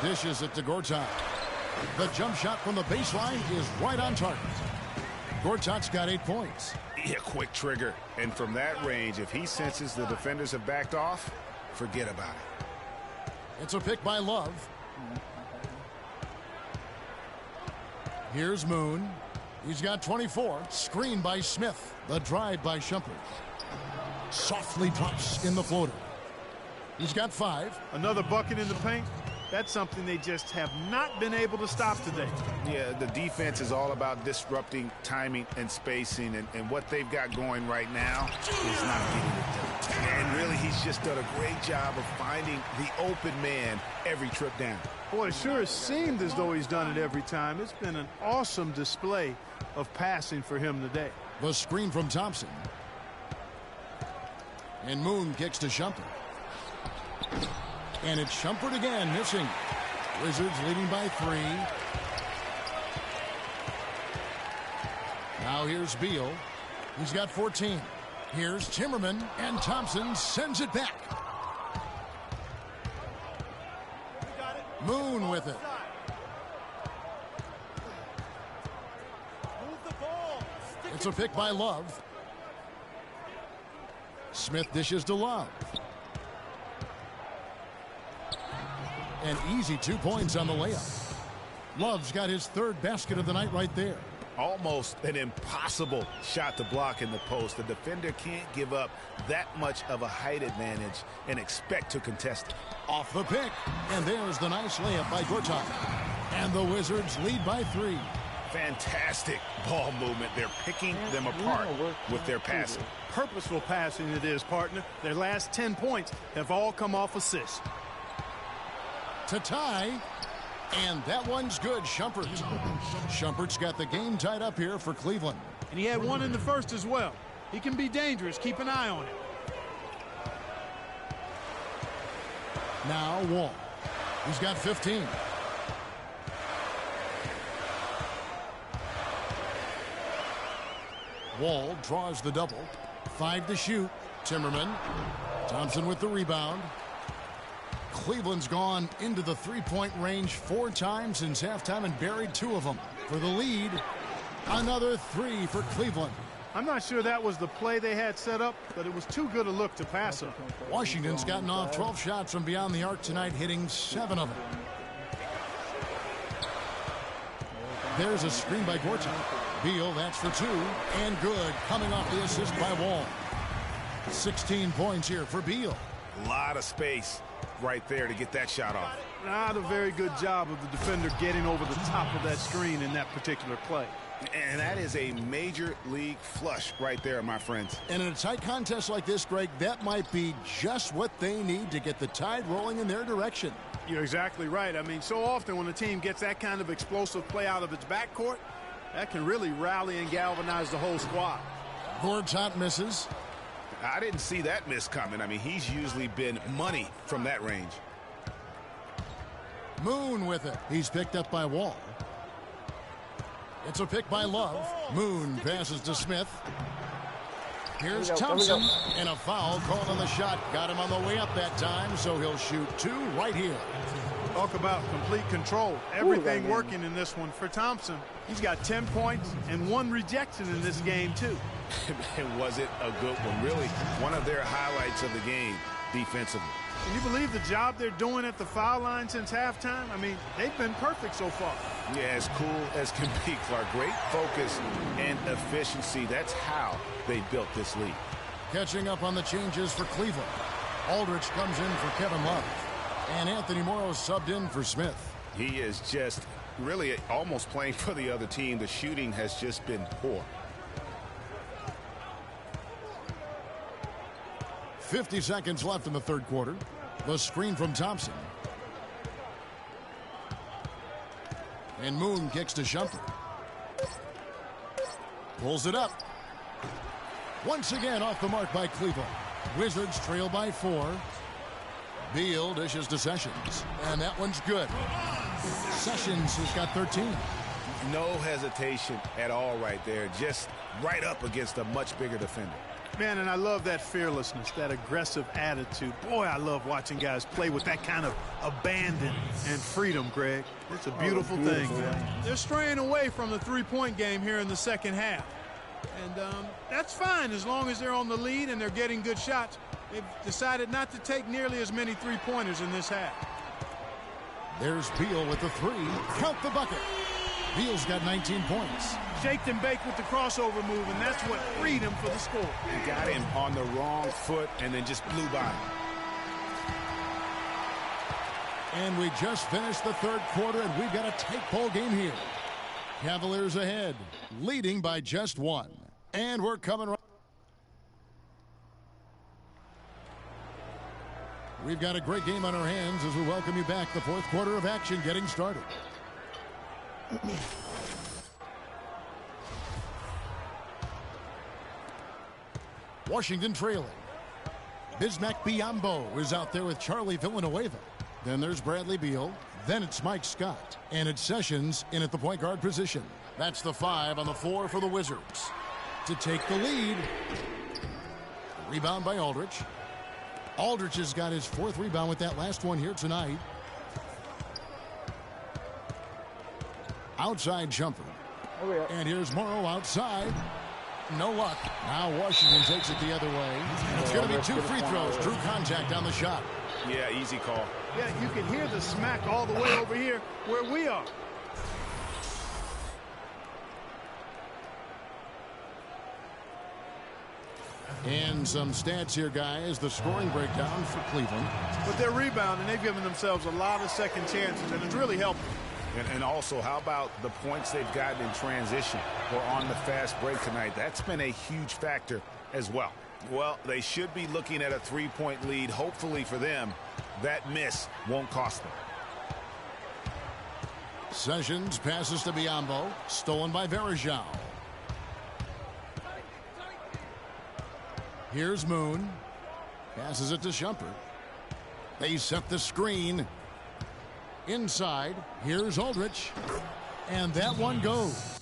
Dishes it to Gortat. The jump shot from the baseline is right on target. Gortat's got 8 points. Yeah, quick trigger. And from that range, if he senses the defenders have backed off, forget about it. It's a pick by Love. Here's Moon. He's got 24. Screen by Smith. The drive by Shumpert. Softly drops in the floater. He's got 5. Another bucket in the paint. That's something they just have not been able to stop today. Yeah, the defense is all about disrupting timing and spacing, and what they've got going right now is not getting it done. And really, he's just done a great job of finding the open man every trip down. Boy, it sure has seemed as though he's done it every time. It's been an awesome display of passing for him today. The screen from Thompson. And Moon kicks to Shumpert. And it's Shumpert again, missing. Wizards leading by 3. Now here's Beal. He's got 14. Here's Timmerman, and Thompson sends it back. Moon with it. It's a pick by Love. Smith dishes to Love. And easy 2 points on the layup. Love's got his 3rd basket of the night right there. Almost an impossible shot to block in the post. The defender can't give up that much of a height advantage and expect to contest it. Off the pick. And there's the nice layup by Gortat. And the Wizards lead by 3. Fantastic ball movement. They're picking them apart with their passing. Purposeful passing it is, partner. Their last 10 points have all come off assists. To tie, and that one's good. Shumpert's got the game tied up here for Cleveland. And he had one in the first as well. He can be dangerous. Keep an eye on it. Now Wall. He's got 15. Wall draws the double. 5 to shoot. Timmerman. Thompson with the rebound. Cleveland's gone into the 3-point range 4 times since halftime and buried 2 of them. For the lead, another 3 for Cleveland. I'm not sure that was the play they had set up, but it was too good a look to pass up. Washington's gotten off 12 shots from beyond the arc tonight, hitting 7 of them. There's a screen by Gortat. Beal, that's for 2, and good, coming off the assist by Wall. 16 points here for Beal. A lot of space right there to get that shot off. Not a very good job of the defender getting over the top of that screen in that particular play. And that is a major league flush right there, my friends. And in a tight contest like this, Greg, that might be just what they need to get the tide rolling in their direction. You're exactly right. I mean, so often when a team gets that kind of explosive play out of its backcourt, that can really rally and galvanize the whole squad. Gortat misses. I didn't see that miss coming. I mean, he's usually been money from that range. Moon with it. He's picked up by Wall. It's a pick by Love. Moon passes to Smith. Here's Thompson, and a foul called on the shot. Got him on the way up that time, so he'll shoot 2 right here. Talk about complete control. Everything working in this one for Thompson. He's got 10 points and 1 rejection in this game, too. And was it a good one? Really, one of their highlights of the game defensively. Can you believe the job they're doing at the foul line since halftime? I mean, they've been perfect so far. Yeah, as cool as can be, Clark. Great focus and efficiency. That's how they built this lead. Catching up on the changes for Cleveland. Aldridge comes in for Kevin Love. And Anthony Morrow subbed in for Smith. He is just really almost playing for the other team. The shooting has just been poor. 50 seconds left in the third quarter. The screen from Thompson. And Moon kicks to Shumpert. Pulls it up. Once again off the mark by Cleveland. Wizards trail by 4. Beal dishes to Sessions. And that one's good. Sessions has got 13. No hesitation at all right there. Just right up against a much bigger defender. Man, and I love that fearlessness, that aggressive attitude. Boy, I love watching guys play with that kind of abandon and freedom, Greg. It's a beautiful thing, man. They're straying away from the three-point game here in the second half. And that's fine as long as they're on the lead and they're getting good shots. They've decided not to take nearly as many three-pointers in this half. There's Beal with the 3. Count the bucket. Beal's got 19 points. Shaked and baked with the crossover move, and that's what freed him for the score. He got him on the wrong foot and then just blew by him. And we just finished the third quarter, and we've got a tight ball game here. Cavaliers ahead, leading by just 1. And we're coming right. We've got a great game on our hands as we welcome you back. The fourth quarter of action getting started. Washington trailing. Bismack Biyombo is out there with Charlie Villanueva. Then there's Bradley Beal. Then it's Mike Scott. And it's Sessions in at the point guard position. That's the 5 on the floor for the Wizards. To take the lead. Rebound by Aldridge. Aldridge has got his 4th rebound with that last one here tonight. Outside jumper. And here's Morrow outside. No luck. Now Washington takes it the other way. And it's going to be 2 free throws. Drew contact on the shot. Yeah, easy call. Yeah, you can hear the smack all the way over here where we are. And some stats here, guys. The scoring breakdown for Cleveland. But they're rebounding. They've given themselves a lot of second chances, and it's really helped. And also, how about the points they've gotten in transition or on the fast break tonight? That's been a huge factor as well. Well, they should be looking at a 3-point lead. Hopefully for them, that miss won't cost them. Sessions passes to Biyombo. Stolen by Varejao. Here's Moon. Passes it to Shumpert. They set the screen. Inside, here's Aldridge. And that one goes.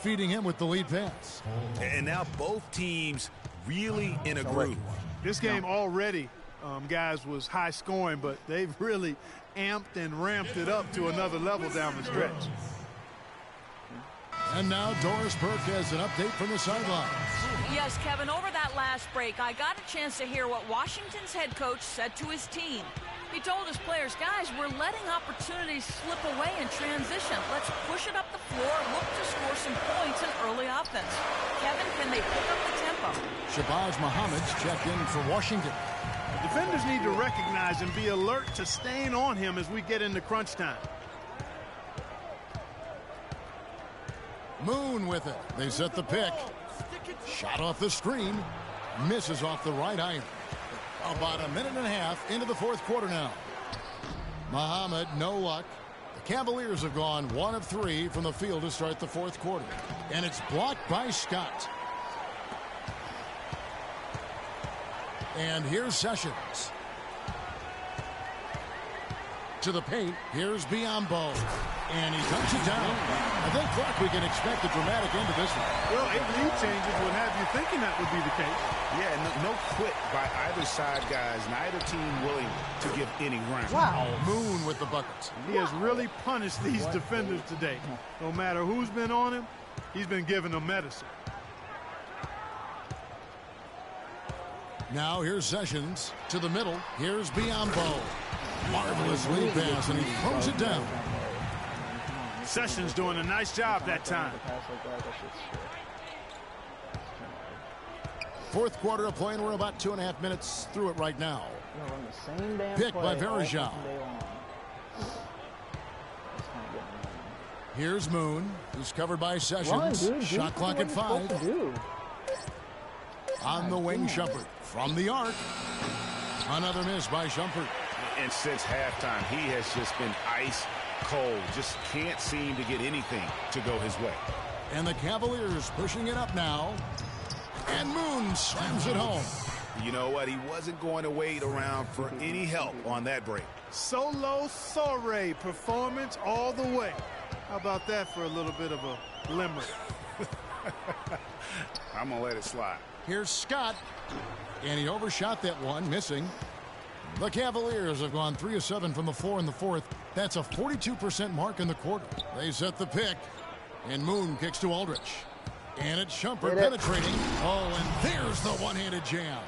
feeding him with the lead pass. And now both teams really in a groove. This game already, guys, was high scoring, but they've really amped and ramped it up to another level down the stretch. And now Doris Burke has an update from the sidelines. Yes, Kevin, over that last break, I got a chance to hear what Washington's head coach said to his team. He told his players, guys, we're letting opportunities slip away in transition. Let's push it up the floor, look to score some points in early offense. Kevin, can they pick up the tempo? Shabazz Muhammad's checked in for Washington. Defenders need to recognize and be alert to staying on him as we get into crunch time. Moon with it. They set the pick. Shot off the screen. Misses off the right iron. About a minute and a half into the fourth quarter now. Muhammad, no luck. The Cavaliers have gone 1 of 3 from the field to start the fourth quarter. And it's blocked by Scott. And here's Sessions. To the paint. Here's Biyombo. And he dunks it down. I think, Clark, we can expect a dramatic end to this one. Well, 8 lead changes would have you thinking that would be the case. Yeah, no quit by either side, guys. Neither team willing to give any ground. Wow. Moon with the buckets. He has really punished these defenders today. No matter who's been on him, he's been giving them medicine. Now here's Sessions to the middle. Here's Biyombo. Marvelous lead pass, and he throws it down. Sessions doing a nice job that time. Fourth quarter of play, and we're about 2.5 minutes through it right now. Pick by Verajao. Here's Moon. He's covered by Sessions. Shot clock at 5. On the wing, Shumpert. From the arc. Another miss by Shumpert. And since halftime, he has just been ice cold. Just can't seem to get anything to go his way. And the Cavaliers pushing it up now. And Moon slams it home. You know what? He wasn't going to wait around for any help on that break. Solo soiree performance all the way. How about that for a little bit of a limerick? I'm going to let it slide. Here's Scott. And he overshot that one, missing. The Cavaliers have gone 3 of 7 from the floor in the fourth. That's a 42% mark in the quarter. They set the pick. And Moon kicks to Aldrich. And it's Shumpert penetrating. Oh, and there's the one-handed jam.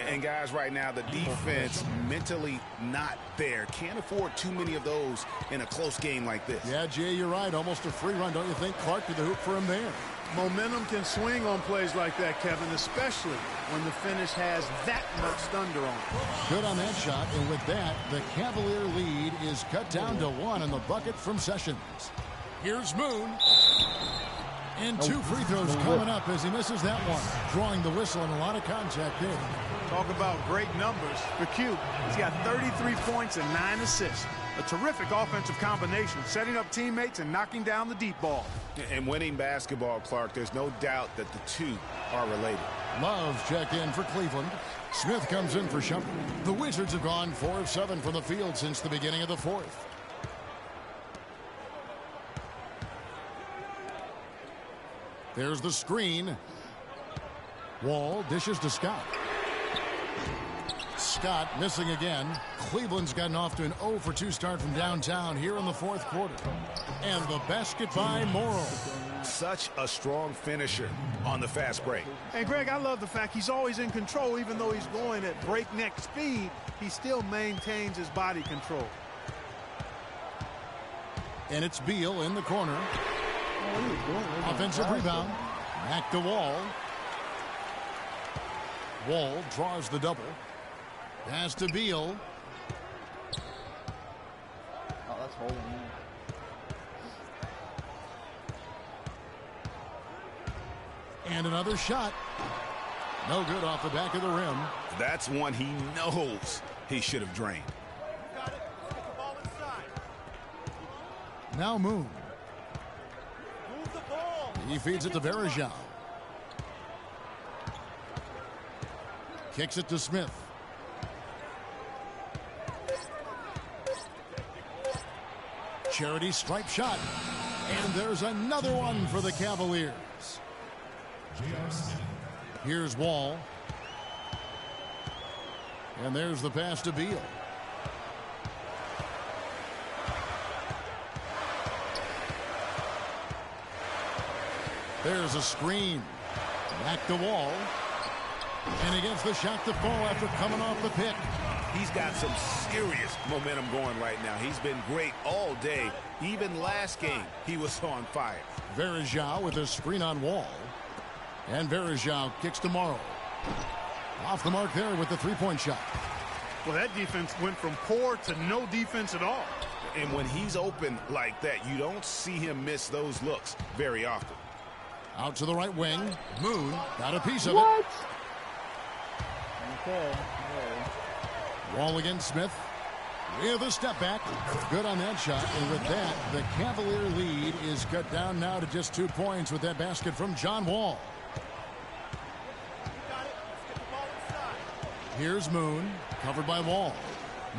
And guys, right now, the defense mentally not there. Can't afford too many of those in a close game like this. Yeah, Jay, you're right. Almost a free run, don't you think? Clark to the hoop for him there. Momentum can swing on plays like that, Kevin, especially when the finish has that much thunder on it. Good on that shot, and with that, the Cavalier lead is cut down to 1 in the bucket from Sessions. Here's Moon. And 2 free throws coming up as he misses that one. Drawing the whistle and a lot of contact there. Talk about great numbers for Q. He's got 33 points and 9 assists. A terrific offensive combination, setting up teammates and knocking down the deep ball. And winning basketball, Clark, there's no doubt that the two are related. Love checked in for Cleveland. Smith comes in for Shumpert. The Wizards have gone 4 of 7 from the field since the beginning of the fourth. There's the screen. Wall dishes to Scott. Scott missing again. Cleveland's gotten off to an 0 for 2 start from downtown here in the fourth quarter. And the basket by Morrow. Such a strong finisher on the fast break. And Greg, I love the fact he's always in control. Even though he's going at breakneck speed, he still maintains his body control. And it's Beal in the corner. Offensive rebound. Back to Wall. Wall draws the double. Pass to Beal. Oh, that's holding in. And another shot. No good off the back of the rim. That's one he knows he should have drained. Got it. Get the ball inside. Now Moon. Move the ball. He feeds it to Verajao. Kicks it to Smith. Charity stripe shot. And there's another one for the Cavaliers. Here's Wall. And there's the pass to Beal. There's a screen. Back to Wall. And he gets the shot to fall after coming off the pick. He's got some serious momentum going right now. He's been great all day. Even last game, he was on fire. Varejao with a screen on Wall. And Varejao kicks to Morrow. Off the mark there with the three-point shot. Well, that defense went from poor to no defense at all. And when he's open like that, you don't see him miss those looks very often. Out to the right wing. Moon got a piece of What? it. Okay. Wall against Smith. With a step back. Good on that shot. And with that, the Cavalier lead is cut down now to just 2 points with that basket from John Wall. Here's Moon. Covered by Wall.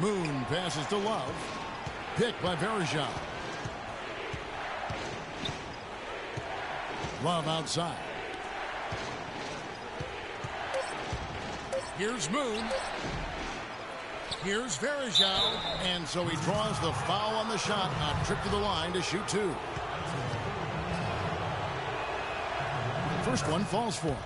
Moon passes to Love. Picked by Varejao. Love outside. Here's Moon. Here's Varejao. And so he draws the foul on the shot. A trip to the line to shoot 2. First one falls for him.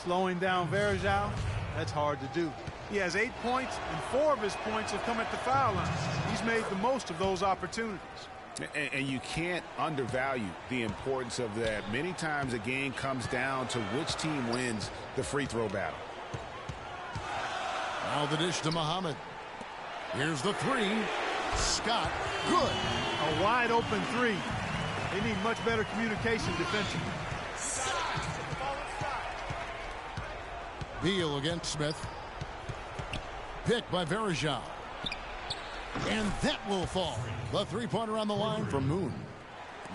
Slowing down Varejao, that's hard to do. He has 8 points, and 4 of his points have come at the foul line. He's made the most of those opportunities. And you can't undervalue the importance of that. Many times a game comes down to which team wins the free throw battle. Now the dish to Muhammad. Here's the three. Scott, good. A wide open three. They need much better communication defensively. Beal against Smith. Picked by Varejao. And that will fall. The three-pointer on the line from Moon.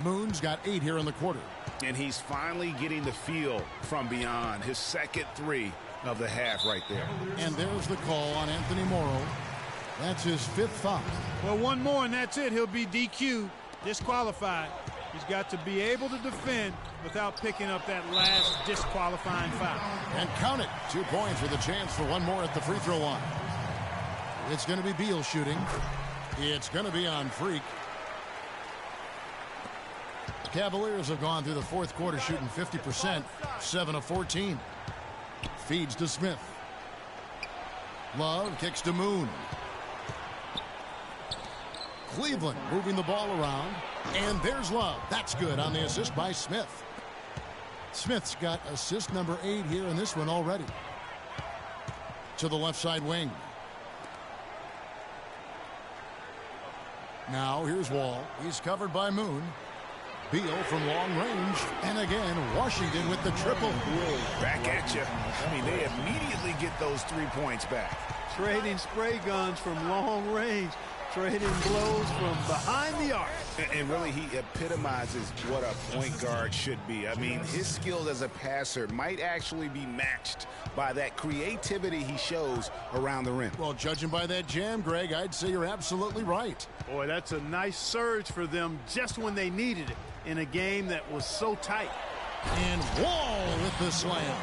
Moon's got 8 here in the quarter. And he's finally getting the feel from beyond. His second 3 of the half right there. And there's the call on Anthony Morrow. That's his 5th foul. Well, one more and that's it. He'll be DQ'd, disqualified. He's got to be able to defend without picking up that last disqualifying foul. And count it. 2 points with a chance for one more at the free throw line. It's going to be Beal shooting. It's going to be on Freak. The Cavaliers have gone through the fourth quarter shooting 50%, 7 of 14. Feeds to Smith. Love kicks to Moon. Cleveland moving the ball around. And there's Love. That's good on the assist by Smith. Smith's got assist number 8 here in this one already. To the left side wing. Now here's Wall. He's covered by Moon. Beal from long range. And again, Washington with the triple. Back at you. I mean, they immediately get those 3 points back. Trading spray guns from long range. Trading blows from behind the arc. And really, he epitomizes what a point guard should be. I mean, his skills as a passer might actually be matched by that creativity he shows around the rim. Well, judging by that jam, Greg, I'd say you're absolutely right. Boy, that's a nice surge for them just when they needed it in a game that was so tight. And Wall with the slam.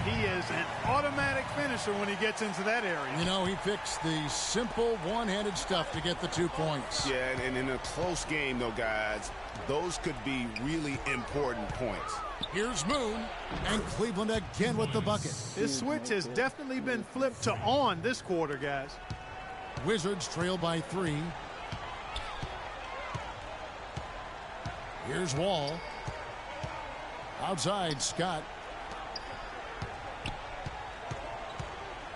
He is an automatic finisher when he gets into that area. You know, he picks the simple one-handed stuff to get the 2 points. Yeah, and in a close game, though, guys, those could be really important points. Here's Moon, and Cleveland again with the bucket. This switch has definitely been flipped to on this quarter, guys. Wizards trail by 3. Here's Wall. Outside, Scott.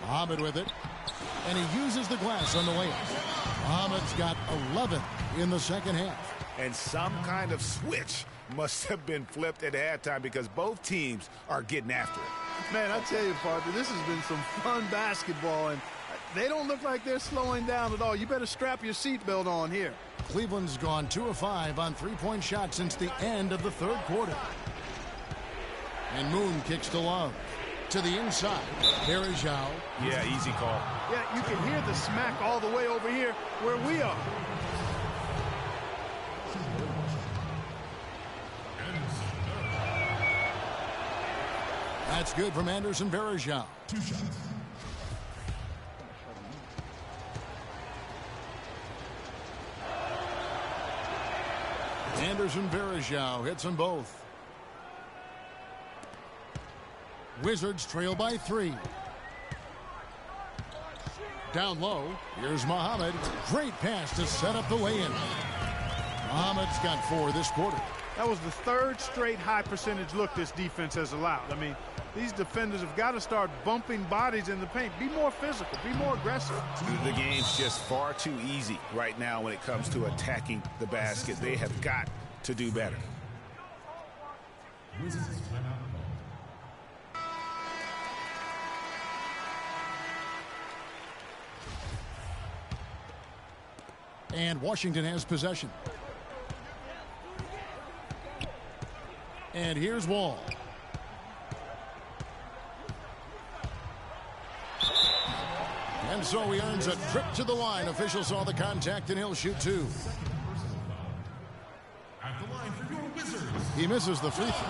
Muhammad with it. And he uses the glass on the layup. Muhammad's got 11 in the second half. And some kind of switch must have been flipped at halftime because both teams are getting after it. Man, I tell you, partner, this has been some fun basketball, and they don't look like they're slowing down at all. You better strap your seatbelt on here. Cleveland's gone 2 of 5 on three-point shots since the end of the third quarter. And Moon kicks to Love. To the inside. Varejao. Yeah, easy call. Yeah, you can hear the smack all the way over here where we are. That's good from Anderson Varejao. 2 shots. Anderson Varejao hits them both. Wizards trail by 3. Down low, here's Muhammad. Great pass to set up the lay-in. Muhammad's got 4 this quarter. That was the 3rd straight high percentage look this defense has allowed. I mean, these defenders have got to start bumping bodies in the paint. Be more physical. Be more aggressive. The game's just far too easy right now when it comes to attacking the basket. They have got to do better. Wizards timeout. And Washington has possession. And here's Wall. And so he earns a trip to the line. Officials saw the contact, and he'll shoot 2. At the line for your Wizards. He misses the free throw.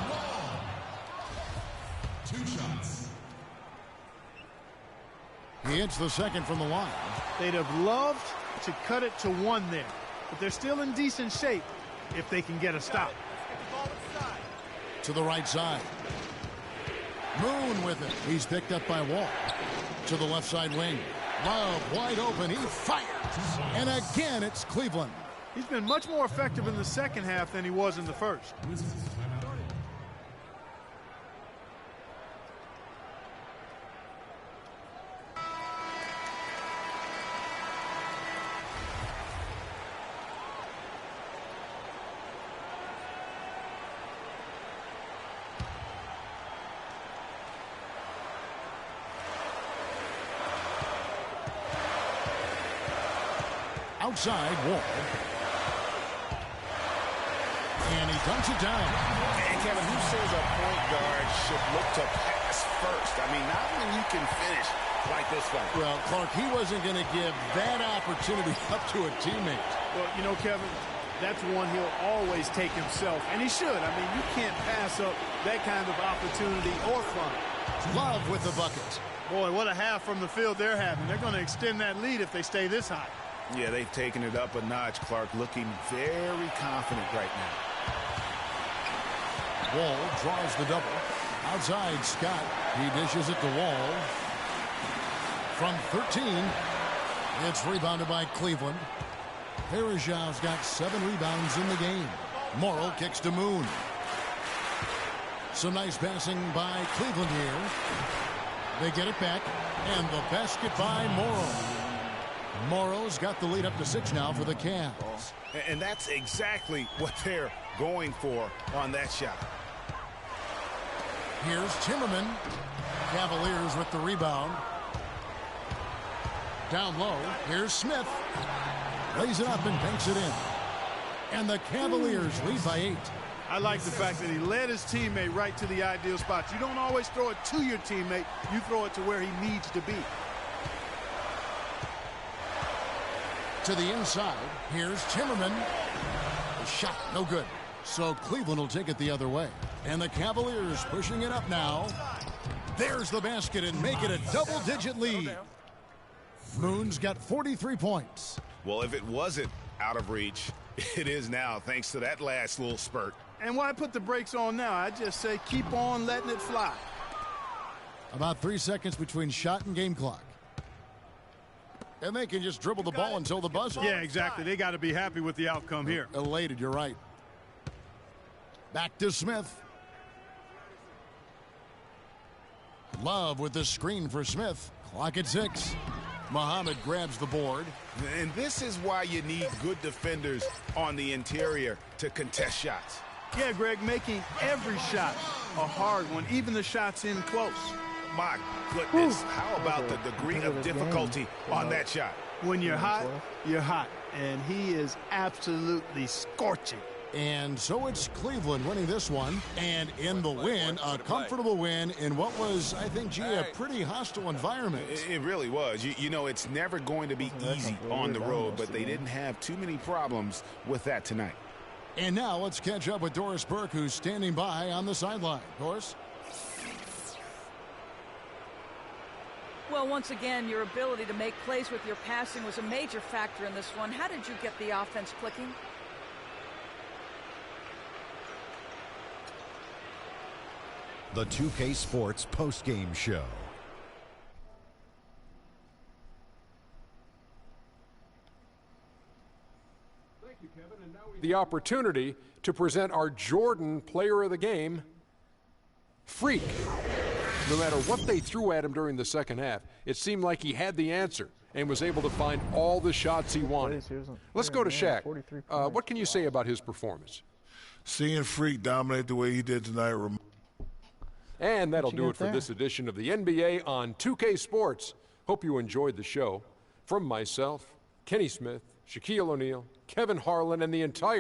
2 shots. He hits the second from the line. They'd have loved to cut it to 1 there, but they're still in decent shape if they can get a stop. To the right side. Moon with it. He's picked up by Wall. To the left side wing. Love wide open. He fires. And again, it's Cleveland. He's been much more effective in the second half than he was in the first. Wizards timeout. Outside Wall. And he dunks it down. And Kevin, who says a point guard should look to pass first? I mean, not when you can finish like this one. Well, Clark, he wasn't going to give that opportunity up to a teammate. Well, you know, Kevin, that's one he'll always take himself, and he should. I mean, you can't pass up that kind of opportunity or fun. Love with the bucket. Boy, what a half from the field they're having. They're going to extend that lead if they stay this high. Yeah, they've taken it up a notch. Clark looking very confident right now. Wall draws the double. Outside, Scott. He dishes it to Wall. From 13, it's rebounded by Cleveland. Varejau's got 7 rebounds in the game. Morrow kicks to Moon. Some nice passing by Cleveland here. They get it back, and the basket by Morrow. Morrow's got the lead up to 6 now for the Cavs. And that's exactly what they're going for on that shot. Here's Timmerman. Cavaliers with the rebound. Down low, here's Smith. Lays it up and banks it in. And the Cavaliers lead by 8. I like the fact that he led his teammate right to the ideal spots. You don't always throw it to your teammate. You throw it to where he needs to be. To the inside, here's Timmerman. The shot, no good. So Cleveland will take it the other way. And the Cavaliers pushing it up now. There's the basket and make it a double-digit lead. Moon's got 43 points. Well, if it wasn't out of reach, it is now, thanks to that last little spurt. And why put the brakes on now? I just say keep on letting it fly. About 3 seconds between shot and game clock. And they can just dribble the ball until the buzzer. Yeah, exactly. They got to be happy with the outcome here. Elated, you're right. Back to Smith. Love with the screen for Smith. Clock at 6. Muhammad grabs the board. And this is why you need good defenders on the interior to contest shots. Yeah, Greg, making every shot a hard one, even the shots in close. My goodness, how about the degree of difficulty on that shot? When you're hot, you're hot. And he is absolutely scorching. And so it's Cleveland winning this one. And in the win, a comfortable win in what was, I think, gee, a pretty hostile environment. It really was. You know, it's never going to be easy on the road, but they didn't have too many problems with that tonight. And now let's catch up with Doris Burke, who's standing by on the sideline. Doris? Well, once again, your ability to make plays with your passing was a major factor in this one. How did you get the offense clicking? The 2K Sports postgame show. The opportunity to present our Jordan Player of the Game, Freak. No matter what they threw at him during the second half, it seemed like he had the answer and was able to find all the shots he wanted. Let's go to Shaq. What can you say about his performance? Seeing Freak dominate the way he did tonight. And that'll do it for this edition of the NBA on 2K Sports. Hope you enjoyed the show. From myself, Kenny Smith, Shaquille O'Neal, Kevin Harlan, and the entire